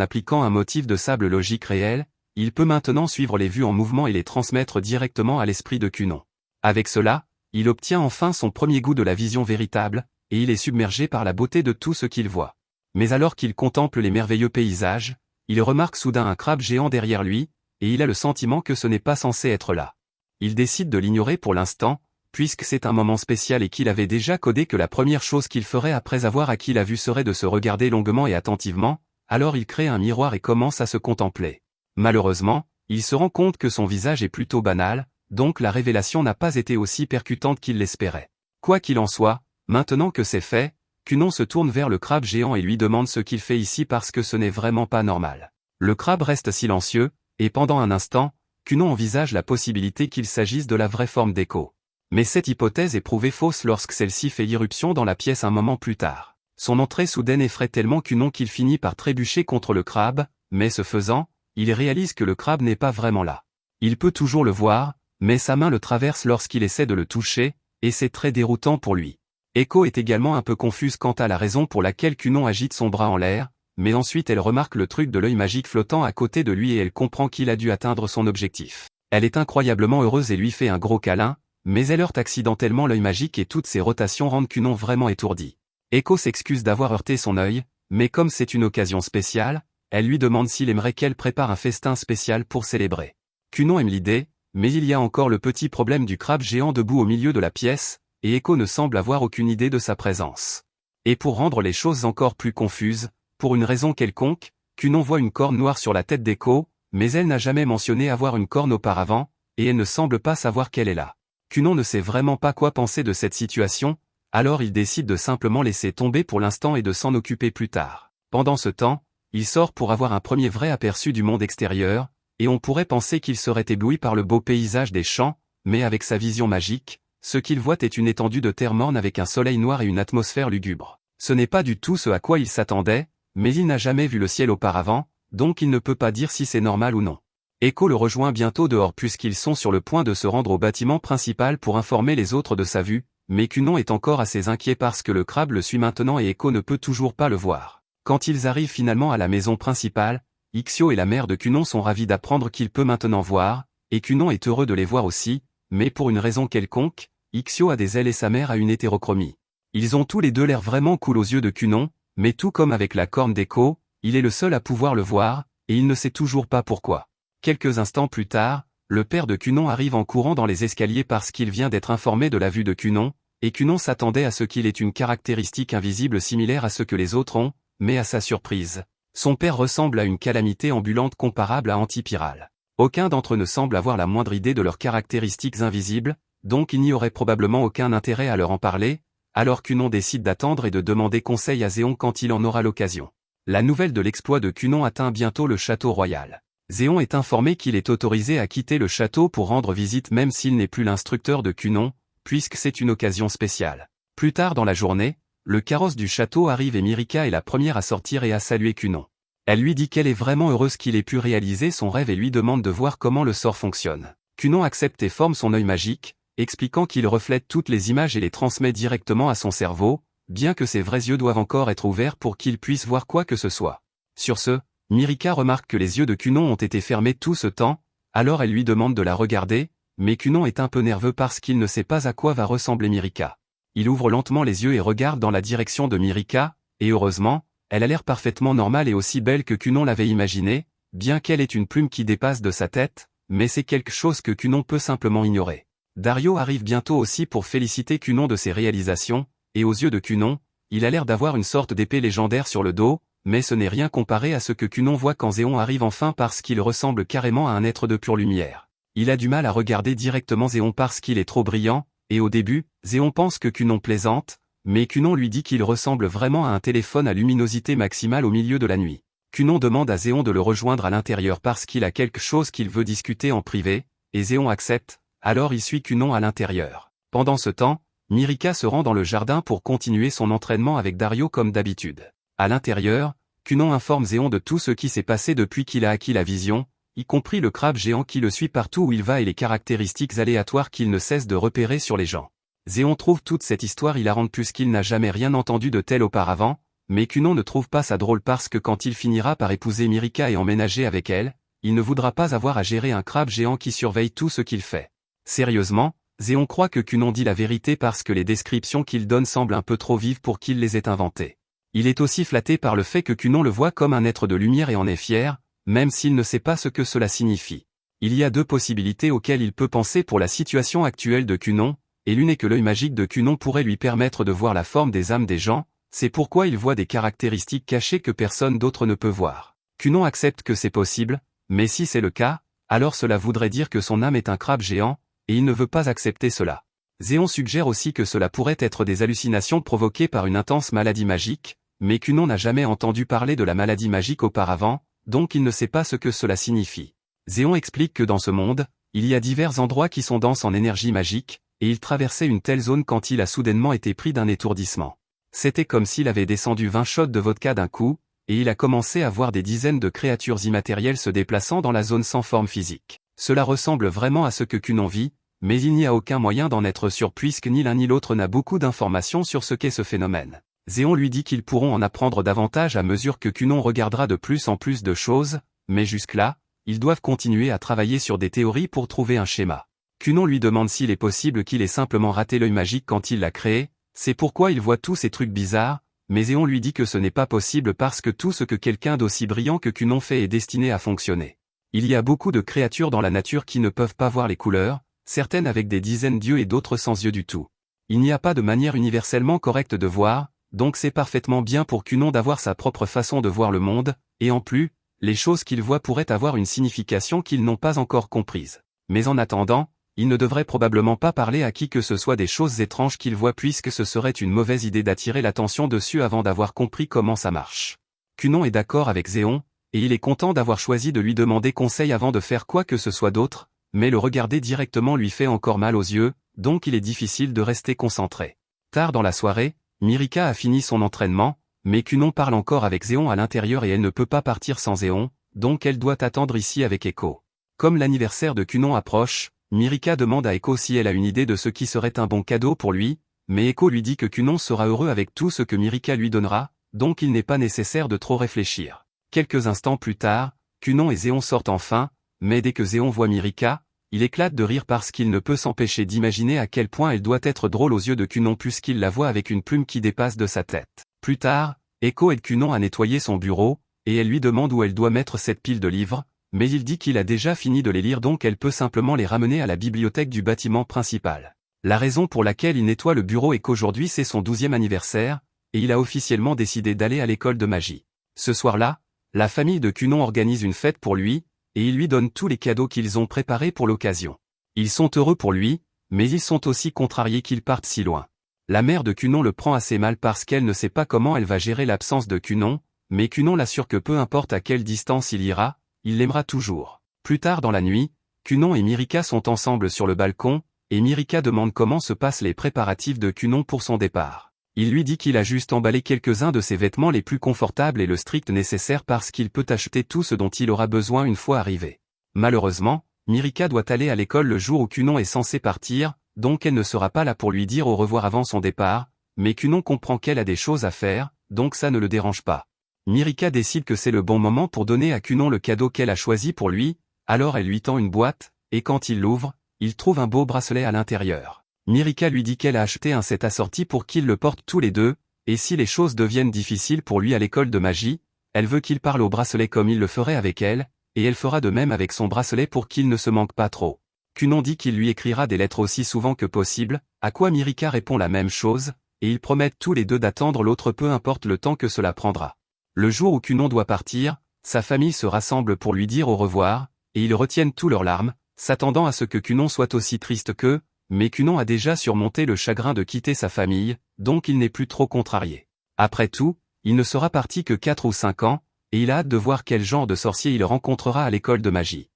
appliquant un motif de sable logique réel, il peut maintenant suivre les vues en mouvement et les transmettre directement à l'esprit de Cunon. Avec cela, il obtient enfin son premier goût de la vision véritable, et il est submergé par la beauté de tout ce qu'il voit. Mais alors qu'il contemple les merveilleux paysages, il remarque soudain un crabe géant derrière lui, et il a le sentiment que ce n'est pas censé être là. Il décide de l'ignorer pour l'instant, puisque c'est un moment spécial et qu'il avait déjà codé que la première chose qu'il ferait après avoir acquis la vue serait de se regarder longuement et attentivement, alors il crée un miroir et commence à se contempler. Malheureusement, il se rend compte que son visage est plutôt banal, donc la révélation n'a pas été aussi percutante qu'il l'espérait. Quoi qu'il en soit, maintenant que c'est fait, Cunon se tourne vers le crabe géant et lui demande ce qu'il fait ici parce que ce n'est vraiment pas normal. Le crabe reste silencieux, et pendant un instant, Cunon envisage la possibilité qu'il s'agisse de la vraie forme d'Echo. Mais cette hypothèse est prouvée fausse lorsque celle-ci fait irruption dans la pièce un moment plus tard. Son entrée soudaine effraie tellement Cunon qu'il finit par trébucher contre le crabe, mais ce faisant, il réalise que le crabe n'est pas vraiment là. Il peut toujours le voir, mais sa main le traverse lorsqu'il essaie de le toucher, et c'est très déroutant pour lui. Echo est également un peu confuse quant à la raison pour laquelle Kunon agite son bras en l'air, mais ensuite elle remarque le truc de l'œil magique flottant à côté de lui et elle comprend qu'il a dû atteindre son objectif. Elle est incroyablement heureuse et lui fait un gros câlin, mais elle heurte accidentellement l'œil magique et toutes ses rotations rendent Kunon vraiment étourdi. Echo s'excuse d'avoir heurté son œil, mais comme c'est une occasion spéciale, elle lui demande s'il aimerait qu'elle prépare un festin spécial pour célébrer. Kunon aime l'idée, mais il y a encore le petit problème du crabe géant debout au milieu de la pièce, et Echo ne semble avoir aucune idée de sa présence. Et pour rendre les choses encore plus confuses, pour une raison quelconque, Kunon voit une corne noire sur la tête d'Echo, mais elle n'a jamais mentionné avoir une corne auparavant, et elle ne semble pas savoir qu'elle est là. Kunon ne sait vraiment pas quoi penser de cette situation, alors il décide de simplement laisser tomber pour l'instant et de s'en occuper plus tard. Pendant ce temps, il sort pour avoir un premier vrai aperçu du monde extérieur, et on pourrait penser qu'il serait ébloui par le beau paysage des champs, mais avec sa vision magique, ce qu'il voit est une étendue de terre morne avec un soleil noir et une atmosphère lugubre. Ce n'est pas du tout ce à quoi il s'attendait, mais il n'a jamais vu le ciel auparavant, donc il ne peut pas dire si c'est normal ou non. Echo le rejoint bientôt dehors puisqu'ils sont sur le point de se rendre au bâtiment principal pour informer les autres de sa vue, mais Kunon est encore assez inquiet parce que le crabe le suit maintenant et Echo ne peut toujours pas le voir. Quand ils arrivent finalement à la maison principale, Ixio et la mère de Kunon sont ravis d'apprendre qu'il peut maintenant voir, et Kunon est heureux de les voir aussi, mais pour une raison quelconque, Ixio a des ailes et sa mère a une hétérochromie. Ils ont tous les deux l'air vraiment cool aux yeux de Kunon, mais tout comme avec la corne d'Echo, il est le seul à pouvoir le voir, et il ne sait toujours pas pourquoi. Quelques instants plus tard, le père de Kunon arrive en courant dans les escaliers parce qu'il vient d'être informé de la vue de Kunon, et Kunon s'attendait à ce qu'il ait une caractéristique invisible similaire à ce que les autres ont, mais à sa surprise, son père ressemble à une calamité ambulante comparable à Antipyrale. Aucun d'entre eux ne semble avoir la moindre idée de leurs caractéristiques invisibles, donc il n'y aurait probablement aucun intérêt à leur en parler, alors Kunon décide d'attendre et de demander conseil à Zéon quand il en aura l'occasion. La nouvelle de l'exploit de Kunon atteint bientôt le château royal. Zéon est informé qu'il est autorisé à quitter le château pour rendre visite même s'il n'est plus l'instructeur de Kunon, puisque c'est une occasion spéciale. Plus tard dans la journée, le carrosse du château arrive et Mirika est la première à sortir et à saluer Kunon. Elle lui dit qu'elle est vraiment heureuse qu'il ait pu réaliser son rêve et lui demande de voir comment le sort fonctionne. Kunon accepte et forme son œil magique, expliquant qu'il reflète toutes les images et les transmet directement à son cerveau, bien que ses vrais yeux doivent encore être ouverts pour qu'il puisse voir quoi que ce soit. Sur ce, Mirika remarque que les yeux de Kunon ont été fermés tout ce temps, alors elle lui demande de la regarder, mais Kunon est un peu nerveux parce qu'il ne sait pas à quoi va ressembler Mirika. Il ouvre lentement les yeux et regarde dans la direction de Mirika, et heureusement, elle a l'air parfaitement normale et aussi belle que Kunon l'avait imaginé, bien qu'elle ait une plume qui dépasse de sa tête, mais c'est quelque chose que Kunon peut simplement ignorer. Dario arrive bientôt aussi pour féliciter Kunon de ses réalisations, et aux yeux de Kunon, il a l'air d'avoir une sorte d'épée légendaire sur le dos, mais ce n'est rien comparé à ce que Kunon voit quand Zéon arrive enfin parce qu'il ressemble carrément à un être de pure lumière. Il a du mal à regarder directement Zéon parce qu'il est trop brillant, et au début, Zéon pense que Kunon plaisante, mais Kunon lui dit qu'il ressemble vraiment à un téléphone à luminosité maximale au milieu de la nuit. Kunon demande à Zéon de le rejoindre à l'intérieur parce qu'il a quelque chose qu'il veut discuter en privé, et Zéon accepte, alors il suit Kunon à l'intérieur. Pendant ce temps, Mirika se rend dans le jardin pour continuer son entraînement avec Dario comme d'habitude. À l'intérieur, Kunon informe Zéon de tout ce qui s'est passé depuis qu'il a acquis la vision, y compris le crabe géant qui le suit partout où il va et les caractéristiques aléatoires qu'il ne cesse de repérer sur les gens. Zéon trouve toute cette histoire hilarante puisqu'il n'a jamais rien entendu de tel auparavant, mais Kunon ne trouve pas ça drôle parce que quand il finira par épouser Mirika et emménager avec elle, il ne voudra pas avoir à gérer un crabe géant qui surveille tout ce qu'il fait. Sérieusement, Zéon croit que Kunon dit la vérité parce que les descriptions qu'il donne semblent un peu trop vives pour qu'il les ait inventées. Il est aussi flatté par le fait que Kunon le voit comme un être de lumière et en est fier, même s'il ne sait pas ce que cela signifie. Il y a deux possibilités auxquelles il peut penser pour la situation actuelle de Kunon, et l'une est que l'œil magique de Kunon pourrait lui permettre de voir la forme des âmes des gens, c'est pourquoi il voit des caractéristiques cachées que personne d'autre ne peut voir. Kunon accepte que c'est possible, mais si c'est le cas, alors cela voudrait dire que son âme est un crabe géant, et il ne veut pas accepter cela. Zéon suggère aussi que cela pourrait être des hallucinations provoquées par une intense maladie magique, mais Kunon n'a jamais entendu parler de la maladie magique auparavant, donc il ne sait pas ce que cela signifie. Zéon explique que dans ce monde, il y a divers endroits qui sont denses en énergie magique, et il traversait une telle zone quand il a soudainement été pris d'un étourdissement. C'était comme s'il avait descendu 20 shots de vodka d'un coup, et il a commencé à voir des dizaines de créatures immatérielles se déplaçant dans la zone sans forme physique. Cela ressemble vraiment à ce que Cunon vit, mais il n'y a aucun moyen d'en être sûr puisque ni l'un ni l'autre n'a beaucoup d'informations sur ce qu'est ce phénomène. Zéon lui dit qu'ils pourront en apprendre davantage à mesure que Cunon regardera de plus en plus de choses, mais jusque-là, ils doivent continuer à travailler sur des théories pour trouver un schéma. Cunon lui demande s'il est possible qu'il ait simplement raté l'œil magique quand il l'a créé, c'est pourquoi il voit tous ces trucs bizarres, mais Zéon lui dit que ce n'est pas possible parce que tout ce que quelqu'un d'aussi brillant que Cunon fait est destiné à fonctionner. Il y a beaucoup de créatures dans la nature qui ne peuvent pas voir les couleurs, certaines avec des dizaines d'yeux et d'autres sans yeux du tout. Il n'y a pas de manière universellement correcte de voir, donc c'est parfaitement bien pour Cunon d'avoir sa propre façon de voir le monde, et en plus, les choses qu'il voit pourraient avoir une signification qu'ils n'ont pas encore comprise. Mais en attendant, il ne devrait probablement pas parler à qui que ce soit des choses étranges qu'il voit puisque ce serait une mauvaise idée d'attirer l'attention dessus avant d'avoir compris comment ça marche. Cunon est d'accord avec Zéon, et il est content d'avoir choisi de lui demander conseil avant de faire quoi que ce soit d'autre, mais le regarder directement lui fait encore mal aux yeux, donc il est difficile de rester concentré. Tard dans la soirée, Mirika a fini son entraînement, mais Cunon parle encore avec Zéon à l'intérieur et elle ne peut pas partir sans Zéon, donc elle doit attendre ici avec Echo. Comme l'anniversaire de Cunon approche, Mirika demande à Echo si elle a une idée de ce qui serait un bon cadeau pour lui, mais Echo lui dit que Cunon sera heureux avec tout ce que Mirika lui donnera, donc il n'est pas nécessaire de trop réfléchir. Quelques instants plus tard, Cunon et Zéon sortent enfin, mais dès que Zéon voit Mirika, il éclate de rire parce qu'il ne peut s'empêcher d'imaginer à quel point elle doit être drôle aux yeux de Cunon puisqu'il la voit avec une plume qui dépasse de sa tête. Plus tard, Echo aide Cunon à nettoyer son bureau, et elle lui demande où elle doit mettre cette pile de livres, mais il dit qu'il a déjà fini de les lire donc elle peut simplement les ramener à la bibliothèque du bâtiment principal. La raison pour laquelle il nettoie le bureau est qu'aujourd'hui c'est son 12e anniversaire, et il a officiellement décidé d'aller à l'école de magie. Ce soir-là, la famille de Cunon organise une fête pour lui, et ils lui donnent tous les cadeaux qu'ils ont préparés pour l'occasion. Ils sont heureux pour lui, mais ils sont aussi contrariés qu'il parte si loin. La mère de Cunon le prend assez mal parce qu'elle ne sait pas comment elle va gérer l'absence de Cunon, mais Cunon l'assure que peu importe à quelle distance il ira, il l'aimera toujours. Plus tard dans la nuit, Cunon et Mirika sont ensemble sur le balcon, et Mirika demande comment se passent les préparatifs de Cunon pour son départ. Il lui dit qu'il a juste emballé quelques-uns de ses vêtements les plus confortables et le strict nécessaire parce qu'il peut acheter tout ce dont il aura besoin une fois arrivé. Malheureusement, Mirika doit aller à l'école le jour où Cunon est censé partir, donc elle ne sera pas là pour lui dire au revoir avant son départ, mais Cunon comprend qu'elle a des choses à faire, donc ça ne le dérange pas. Mirika décide que c'est le bon moment pour donner à Cunon le cadeau qu'elle a choisi pour lui, alors elle lui tend une boîte, et quand il l'ouvre, il trouve un beau bracelet à l'intérieur. Mirika lui dit qu'elle a acheté un set assorti pour qu'ils le portent tous les deux, et si les choses deviennent difficiles pour lui à l'école de magie, elle veut qu'il parle au bracelet comme il le ferait avec elle, et elle fera de même avec son bracelet pour qu'il ne se manque pas trop. Cunon dit qu'il lui écrira des lettres aussi souvent que possible, à quoi Mirika répond la même chose, et ils promettent tous les deux d'attendre l'autre peu importe le temps que cela prendra. Le jour où Cunon doit partir, sa famille se rassemble pour lui dire au revoir, et ils retiennent tous leurs larmes, s'attendant à ce que Cunon soit aussi triste qu'eux, mais Cunon a déjà surmonté le chagrin de quitter sa famille, donc il n'est plus trop contrarié. Après tout, il ne sera parti que 4 ou 5 ans, et il a hâte de voir quel genre de sorcier il rencontrera à l'école de magie.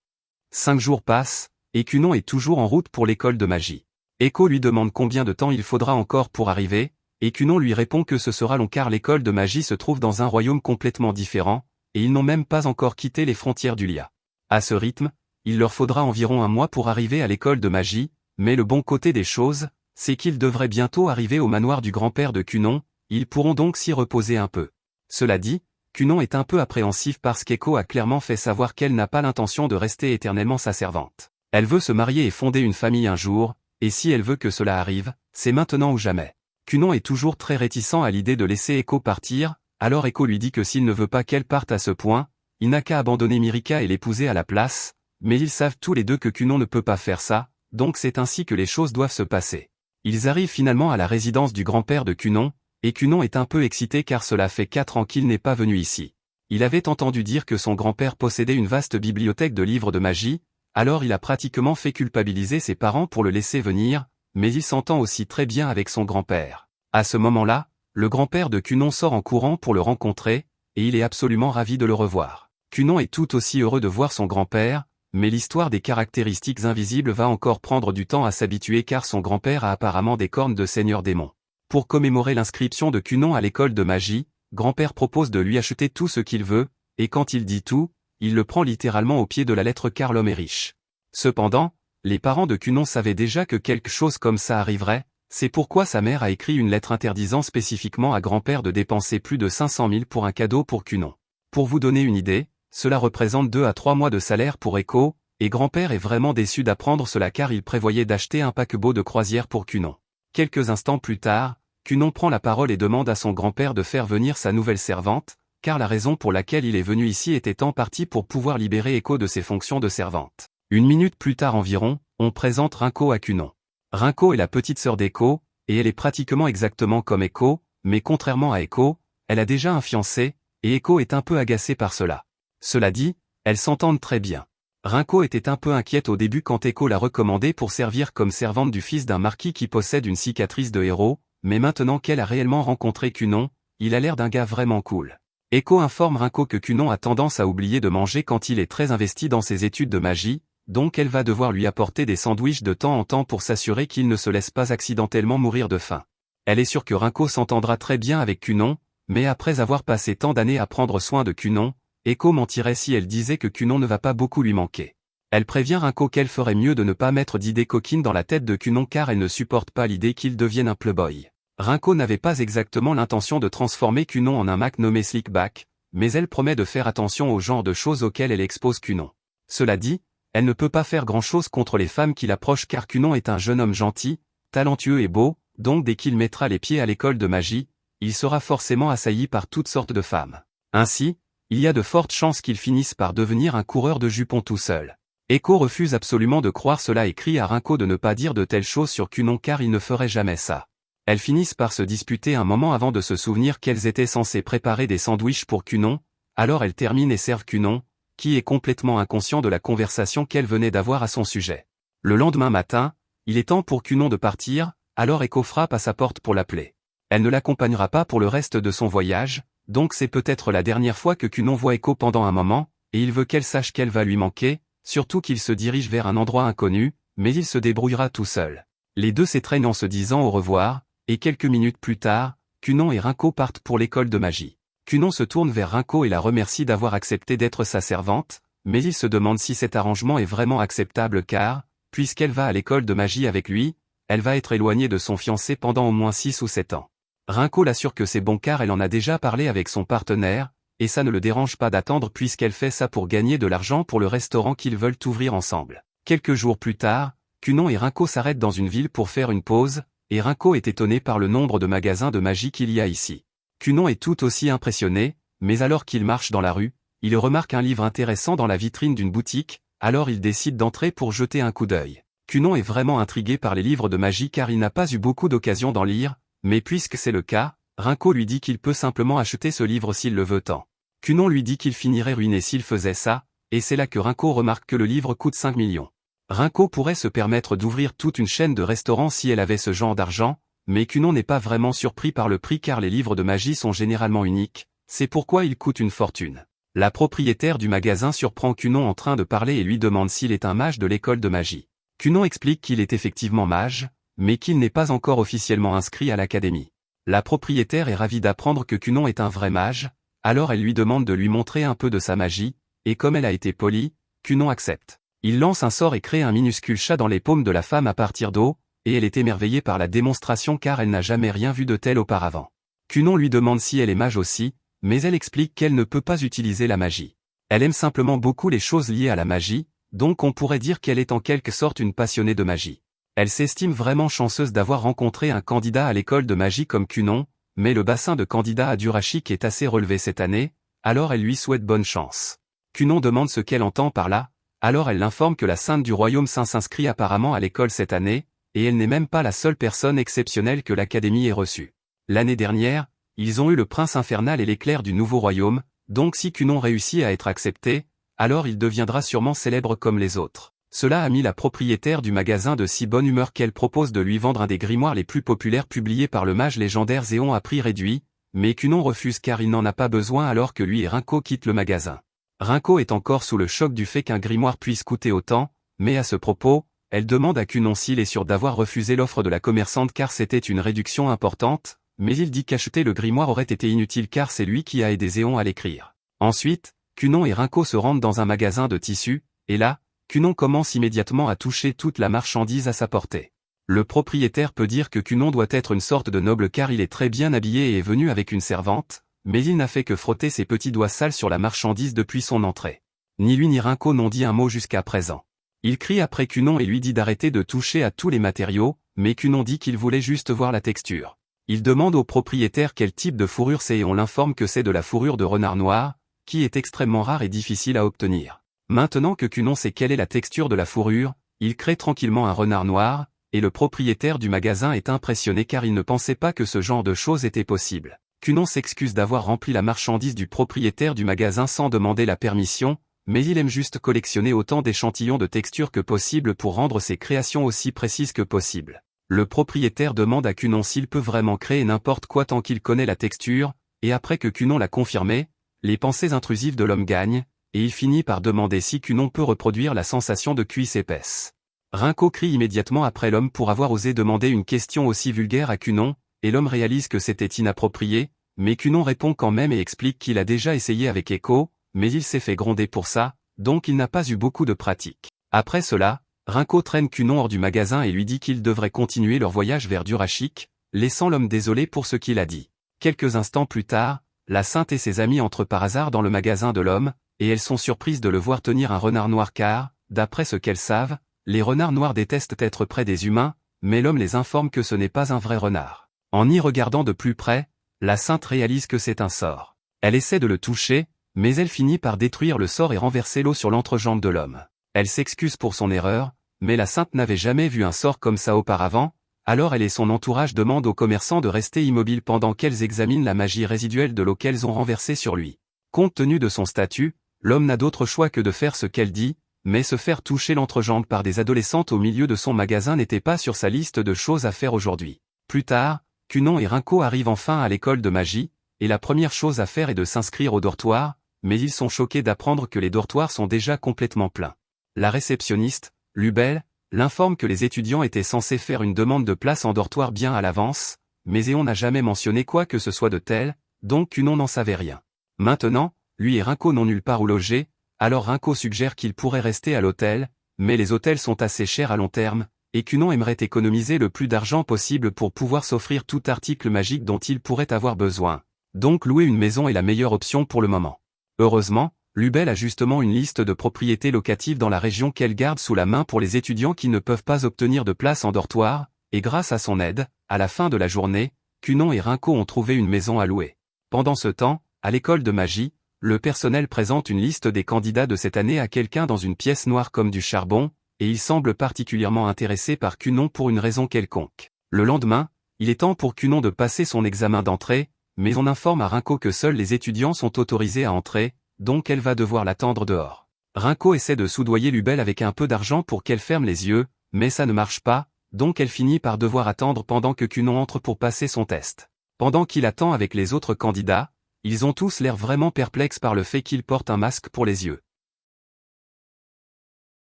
5 jours passent, et Cunon est toujours en route pour l'école de magie. Echo lui demande combien de temps il faudra encore pour arriver, et Cunon lui répond que ce sera long car l'école de magie se trouve dans un royaume complètement différent, et ils n'ont même pas encore quitté les frontières du Lia. À ce rythme, il leur faudra environ un mois pour arriver à l'école de magie, mais le bon côté des choses, c'est qu'ils devraient bientôt arriver au manoir du grand-père de Cunon, ils pourront donc s'y reposer un peu. Cela dit, Cunon est un peu appréhensif parce qu'Echo a clairement fait savoir qu'elle n'a pas l'intention de rester éternellement sa servante. Elle veut se marier et fonder une famille un jour, et si elle veut que cela arrive, c'est maintenant ou jamais. Cunon est toujours très réticent à l'idée de laisser Echo partir, alors Echo lui dit que s'il ne veut pas qu'elle parte à ce point, il n'a qu'à abandonner Mirika et l'épouser à la place, mais ils savent tous les deux que Cunon ne peut pas faire ça, donc c'est ainsi que les choses doivent se passer. Ils arrivent finalement à la résidence du grand-père de Cunon, et Cunon est un peu excité car cela fait 4 ans qu'il n'est pas venu ici. Il avait entendu dire que son grand-père possédait une vaste bibliothèque de livres de magie, alors il a pratiquement fait culpabiliser ses parents pour le laisser venir, mais il s'entend aussi très bien avec son grand-père. À ce moment-là, le grand-père de Cunon sort en courant pour le rencontrer, et il est absolument ravi de le revoir. Cunon est tout aussi heureux de voir son grand-père, mais l'histoire des caractéristiques invisibles va encore prendre du temps à s'habituer car son grand-père a apparemment des cornes de seigneur démon. Pour commémorer l'inscription de Cunon à l'école de magie, grand-père propose de lui acheter tout ce qu'il veut, et quand il dit tout, il le prend littéralement au pied de la lettre car l'homme est riche. Cependant, les parents de Cunon savaient déjà que quelque chose comme ça arriverait, c'est pourquoi sa mère a écrit une lettre interdisant spécifiquement à grand-père de dépenser plus de 500 000 pour un cadeau pour Cunon. Pour vous donner une idée, cela représente 2 à 3 mois de salaire pour Echo, et grand-père est vraiment déçu d'apprendre cela car il prévoyait d'acheter un paquebot de croisière pour Cunon. Quelques instants plus tard, Cunon prend la parole et demande à son grand-père de faire venir sa nouvelle servante, car la raison pour laquelle il est venu ici était en partie pour pouvoir libérer Echo de ses fonctions de servante. Une minute plus tard environ, on présente Rinko à Cunon. Rinko est la petite sœur d'Echo, et elle est pratiquement exactement comme Echo, mais contrairement à Echo, elle a déjà un fiancé, et Echo est un peu agacé par cela. Cela dit, elles s'entendent très bien. Rinko était un peu inquiète au début quand Echo l'a recommandée pour servir comme servante du fils d'un marquis qui possède une cicatrice de héros, mais maintenant qu'elle a réellement rencontré Cunon, il a l'air d'un gars vraiment cool. Echo informe Rinko que Cunon a tendance à oublier de manger quand il est très investi dans ses études de magie, donc elle va devoir lui apporter des sandwichs de temps en temps pour s'assurer qu'il ne se laisse pas accidentellement mourir de faim. Elle est sûre que Rinko s'entendra très bien avec Cunon, mais après avoir passé tant d'années à prendre soin de Cunon, Echo mentirait si elle disait que Cunon ne va pas beaucoup lui manquer. Elle prévient Rinko qu'elle ferait mieux de ne pas mettre d'idées coquines dans la tête de Cunon car elle ne supporte pas l'idée qu'il devienne un playboy. Rinko n'avait pas exactement l'intention de transformer Cunon en un Mac nommé Slickback, mais elle promet de faire attention au genre de choses auxquelles elle expose Cunon. Cela dit, elle ne peut pas faire grand-chose contre les femmes qui l'approchent car Cunon est un jeune homme gentil, talentueux et beau, donc dès qu'il mettra les pieds à l'école de magie, il sera forcément assailli par toutes sortes de femmes. Ainsi, il y a de fortes chances qu'il finisse par devenir un coureur de jupons tout seul. Echo refuse absolument de croire cela et crie à Rinko de ne pas dire de telles choses sur Cunon car il ne ferait jamais ça. Elles finissent par se disputer un moment avant de se souvenir qu'elles étaient censées préparer des sandwichs pour Cunon, alors elles terminent et servent Cunon, qui est complètement inconscient de la conversation qu'elle venait d'avoir à son sujet. Le lendemain matin, il est temps pour Cunon de partir, alors Echo frappe à sa porte pour l'appeler. Elle ne l'accompagnera pas pour le reste de son voyage, donc c'est peut-être la dernière fois que Cunon voit Echo pendant un moment, et il veut qu'elle sache qu'elle va lui manquer, surtout qu'il se dirige vers un endroit inconnu, mais il se débrouillera tout seul. Les deux s'étreignent en se disant au revoir, et quelques minutes plus tard, Cunon et Rinko partent pour l'école de magie. Cunon se tourne vers Rinko et la remercie d'avoir accepté d'être sa servante, mais il se demande si cet arrangement est vraiment acceptable car, puisqu'elle va à l'école de magie avec lui, elle va être éloignée de son fiancé pendant au moins 6 ou 7 ans. Rinko l'assure que c'est bon car elle en a déjà parlé avec son partenaire, et ça ne le dérange pas d'attendre puisqu'elle fait ça pour gagner de l'argent pour le restaurant qu'ils veulent ouvrir ensemble. Quelques jours plus tard, Cunon et Rinko s'arrêtent dans une ville pour faire une pause, et Rinko est étonné par le nombre de magasins de magie qu'il y a ici. Cunon est tout aussi impressionné, mais alors qu'il marche dans la rue, il remarque un livre intéressant dans la vitrine d'une boutique, alors il décide d'entrer pour jeter un coup d'œil. Cunon est vraiment intrigué par les livres de magie car il n'a pas eu beaucoup d'occasion d'en lire, mais puisque c'est le cas, Rinko lui dit qu'il peut simplement acheter ce livre s'il le veut tant. Cunon lui dit qu'il finirait ruiné s'il faisait ça, et c'est là que Rinko remarque que le livre coûte 5 millions. Rinko pourrait se permettre d'ouvrir toute une chaîne de restaurants si elle avait ce genre d'argent, mais Cunon n'est pas vraiment surpris par le prix car les livres de magie sont généralement uniques, c'est pourquoi ils coûtent une fortune. La propriétaire du magasin surprend Cunon en train de parler et lui demande s'il est un mage de l'école de magie. Cunon explique qu'il est effectivement mage, mais qu'il n'est pas encore officiellement inscrit à l'académie. La propriétaire est ravie d'apprendre que Cunon est un vrai mage, alors elle lui demande de lui montrer un peu de sa magie, et comme elle a été polie, Cunon accepte. Il lance un sort et crée un minuscule chat dans les paumes de la femme à partir d'eau, et elle est émerveillée par la démonstration car elle n'a jamais rien vu de tel auparavant. Cunon lui demande si elle est mage aussi, mais elle explique qu'elle ne peut pas utiliser la magie. Elle aime simplement beaucoup les choses liées à la magie, donc on pourrait dire qu'elle est en quelque sorte une passionnée de magie. Elle s'estime vraiment chanceuse d'avoir rencontré un candidat à l'école de magie comme Cunon, mais le bassin de candidats à Durachik est assez relevé cette année, alors elle lui souhaite bonne chance. Cunon demande ce qu'elle entend par là, alors elle l'informe que la Sainte du Royaume Saint s'inscrit apparemment à l'école cette année, et elle n'est même pas la seule personne exceptionnelle que l'Académie ait reçue. L'année dernière, ils ont eu le prince infernal et l'éclair du nouveau royaume, donc si Cunon réussit à être accepté, alors il deviendra sûrement célèbre comme les autres. Cela a mis la propriétaire du magasin de si bonne humeur qu'elle propose de lui vendre un des grimoires les plus populaires publiés par le mage légendaire Zéon à prix réduit, mais Cunon refuse car il n'en a pas besoin alors que lui et Rinko quittent le magasin. Rinko est encore sous le choc du fait qu'un grimoire puisse coûter autant, mais à ce propos, elle demande à Cunon s'il est sûr d'avoir refusé l'offre de la commerçante car c'était une réduction importante, mais il dit qu'acheter le grimoire aurait été inutile car c'est lui qui a aidé Zéon à l'écrire. Ensuite, Cunon et Rinko se rendent dans un magasin de tissus, et là, Cunon commence immédiatement à toucher toute la marchandise à sa portée. Le propriétaire peut dire que Cunon doit être une sorte de noble car il est très bien habillé et est venu avec une servante, mais il n'a fait que frotter ses petits doigts sales sur la marchandise depuis son entrée. Ni lui ni Rinko n'ont dit un mot jusqu'à présent. Il crie après Cunon et lui dit d'arrêter de toucher à tous les matériaux, mais Cunon dit qu'il voulait juste voir la texture. Il demande au propriétaire quel type de fourrure c'est et on l'informe que c'est de la fourrure de renard noir, qui est extrêmement rare et difficile à obtenir. Maintenant que Cunon sait quelle est la texture de la fourrure, il crée tranquillement un renard noir, et le propriétaire du magasin est impressionné car il ne pensait pas que ce genre de choses était possible. Cunon s'excuse d'avoir rempli la marchandise du propriétaire du magasin sans demander la permission, mais il aime juste collectionner autant d'échantillons de texture que possible pour rendre ses créations aussi précises que possible. Le propriétaire demande à Cunon s'il peut vraiment créer n'importe quoi tant qu'il connaît la texture, et après que Cunon l'a confirmé, les pensées intrusives de l'homme gagnent, et il finit par demander si Cunon peut reproduire la sensation de cuisse épaisse. Rinko crie immédiatement après l'homme pour avoir osé demander une question aussi vulgaire à Cunon, et l'homme réalise que c'était inapproprié, mais Cunon répond quand même et explique qu'il a déjà essayé avec Echo, mais il s'est fait gronder pour ça, donc il n'a pas eu beaucoup de pratique. Après cela, Rinko traîne Cunon hors du magasin et lui dit qu'ils devraient continuer leur voyage vers Durashik, laissant l'homme désolé pour ce qu'il a dit. Quelques instants plus tard, la Sainte et ses amis entrent par hasard dans le magasin de l'homme, et elles sont surprises de le voir tenir un renard noir car, d'après ce qu'elles savent, les renards noirs détestent être près des humains, mais l'homme les informe que ce n'est pas un vrai renard. En y regardant de plus près, la Sainte réalise que c'est un sort. Elle essaie de le toucher, mais elle finit par détruire le sort et renverser l'eau sur l'entrejambe de l'homme. Elle s'excuse pour son erreur, mais la Sainte n'avait jamais vu un sort comme ça auparavant, alors elle et son entourage demandent aux commerçants de rester immobiles pendant qu'elles examinent la magie résiduelle de l'eau qu'elles ont renversée sur lui. Compte tenu de son statut, l'homme n'a d'autre choix que de faire ce qu'elle dit, mais se faire toucher l'entrejambe par des adolescentes au milieu de son magasin n'était pas sur sa liste de choses à faire aujourd'hui. Plus tard, Cunon et Rinko arrivent enfin à l'école de magie, et la première chose à faire est de s'inscrire au dortoir, mais ils sont choqués d'apprendre que les dortoirs sont déjà complètement pleins. La réceptionniste, Lubel, l'informe que les étudiants étaient censés faire une demande de place en dortoir bien à l'avance, mais Éon n'a jamais mentionné quoi que ce soit de tel, donc Cunon n'en savait rien. Maintenant, lui et Rinko n'ont nulle part où loger, alors Rinko suggère qu'il pourrait rester à l'hôtel, mais les hôtels sont assez chers à long terme, et Cunon aimerait économiser le plus d'argent possible pour pouvoir s'offrir tout article magique dont il pourrait avoir besoin. Donc louer une maison est la meilleure option pour le moment. Heureusement, Lubel a justement une liste de propriétés locatives dans la région qu'elle garde sous la main pour les étudiants qui ne peuvent pas obtenir de place en dortoir, et grâce à son aide, à la fin de la journée, Cunon et Rinko ont trouvé une maison à louer. Pendant ce temps, à l'école de magie, le personnel présente une liste des candidats de cette année à quelqu'un dans une pièce noire comme du charbon, et il semble particulièrement intéressé par Cunon pour une raison quelconque. Le lendemain, il est temps pour Cunon de passer son examen d'entrée, mais on informe à Rinko que seuls les étudiants sont autorisés à entrer, donc elle va devoir l'attendre dehors. Rinko essaie de soudoyer Lubel avec un peu d'argent pour qu'elle ferme les yeux, mais ça ne marche pas, donc elle finit par devoir attendre pendant que Cunon entre pour passer son test. Pendant qu'il attend avec les autres candidats, ils ont tous l'air vraiment perplexes par le fait qu'il porte un masque pour les yeux.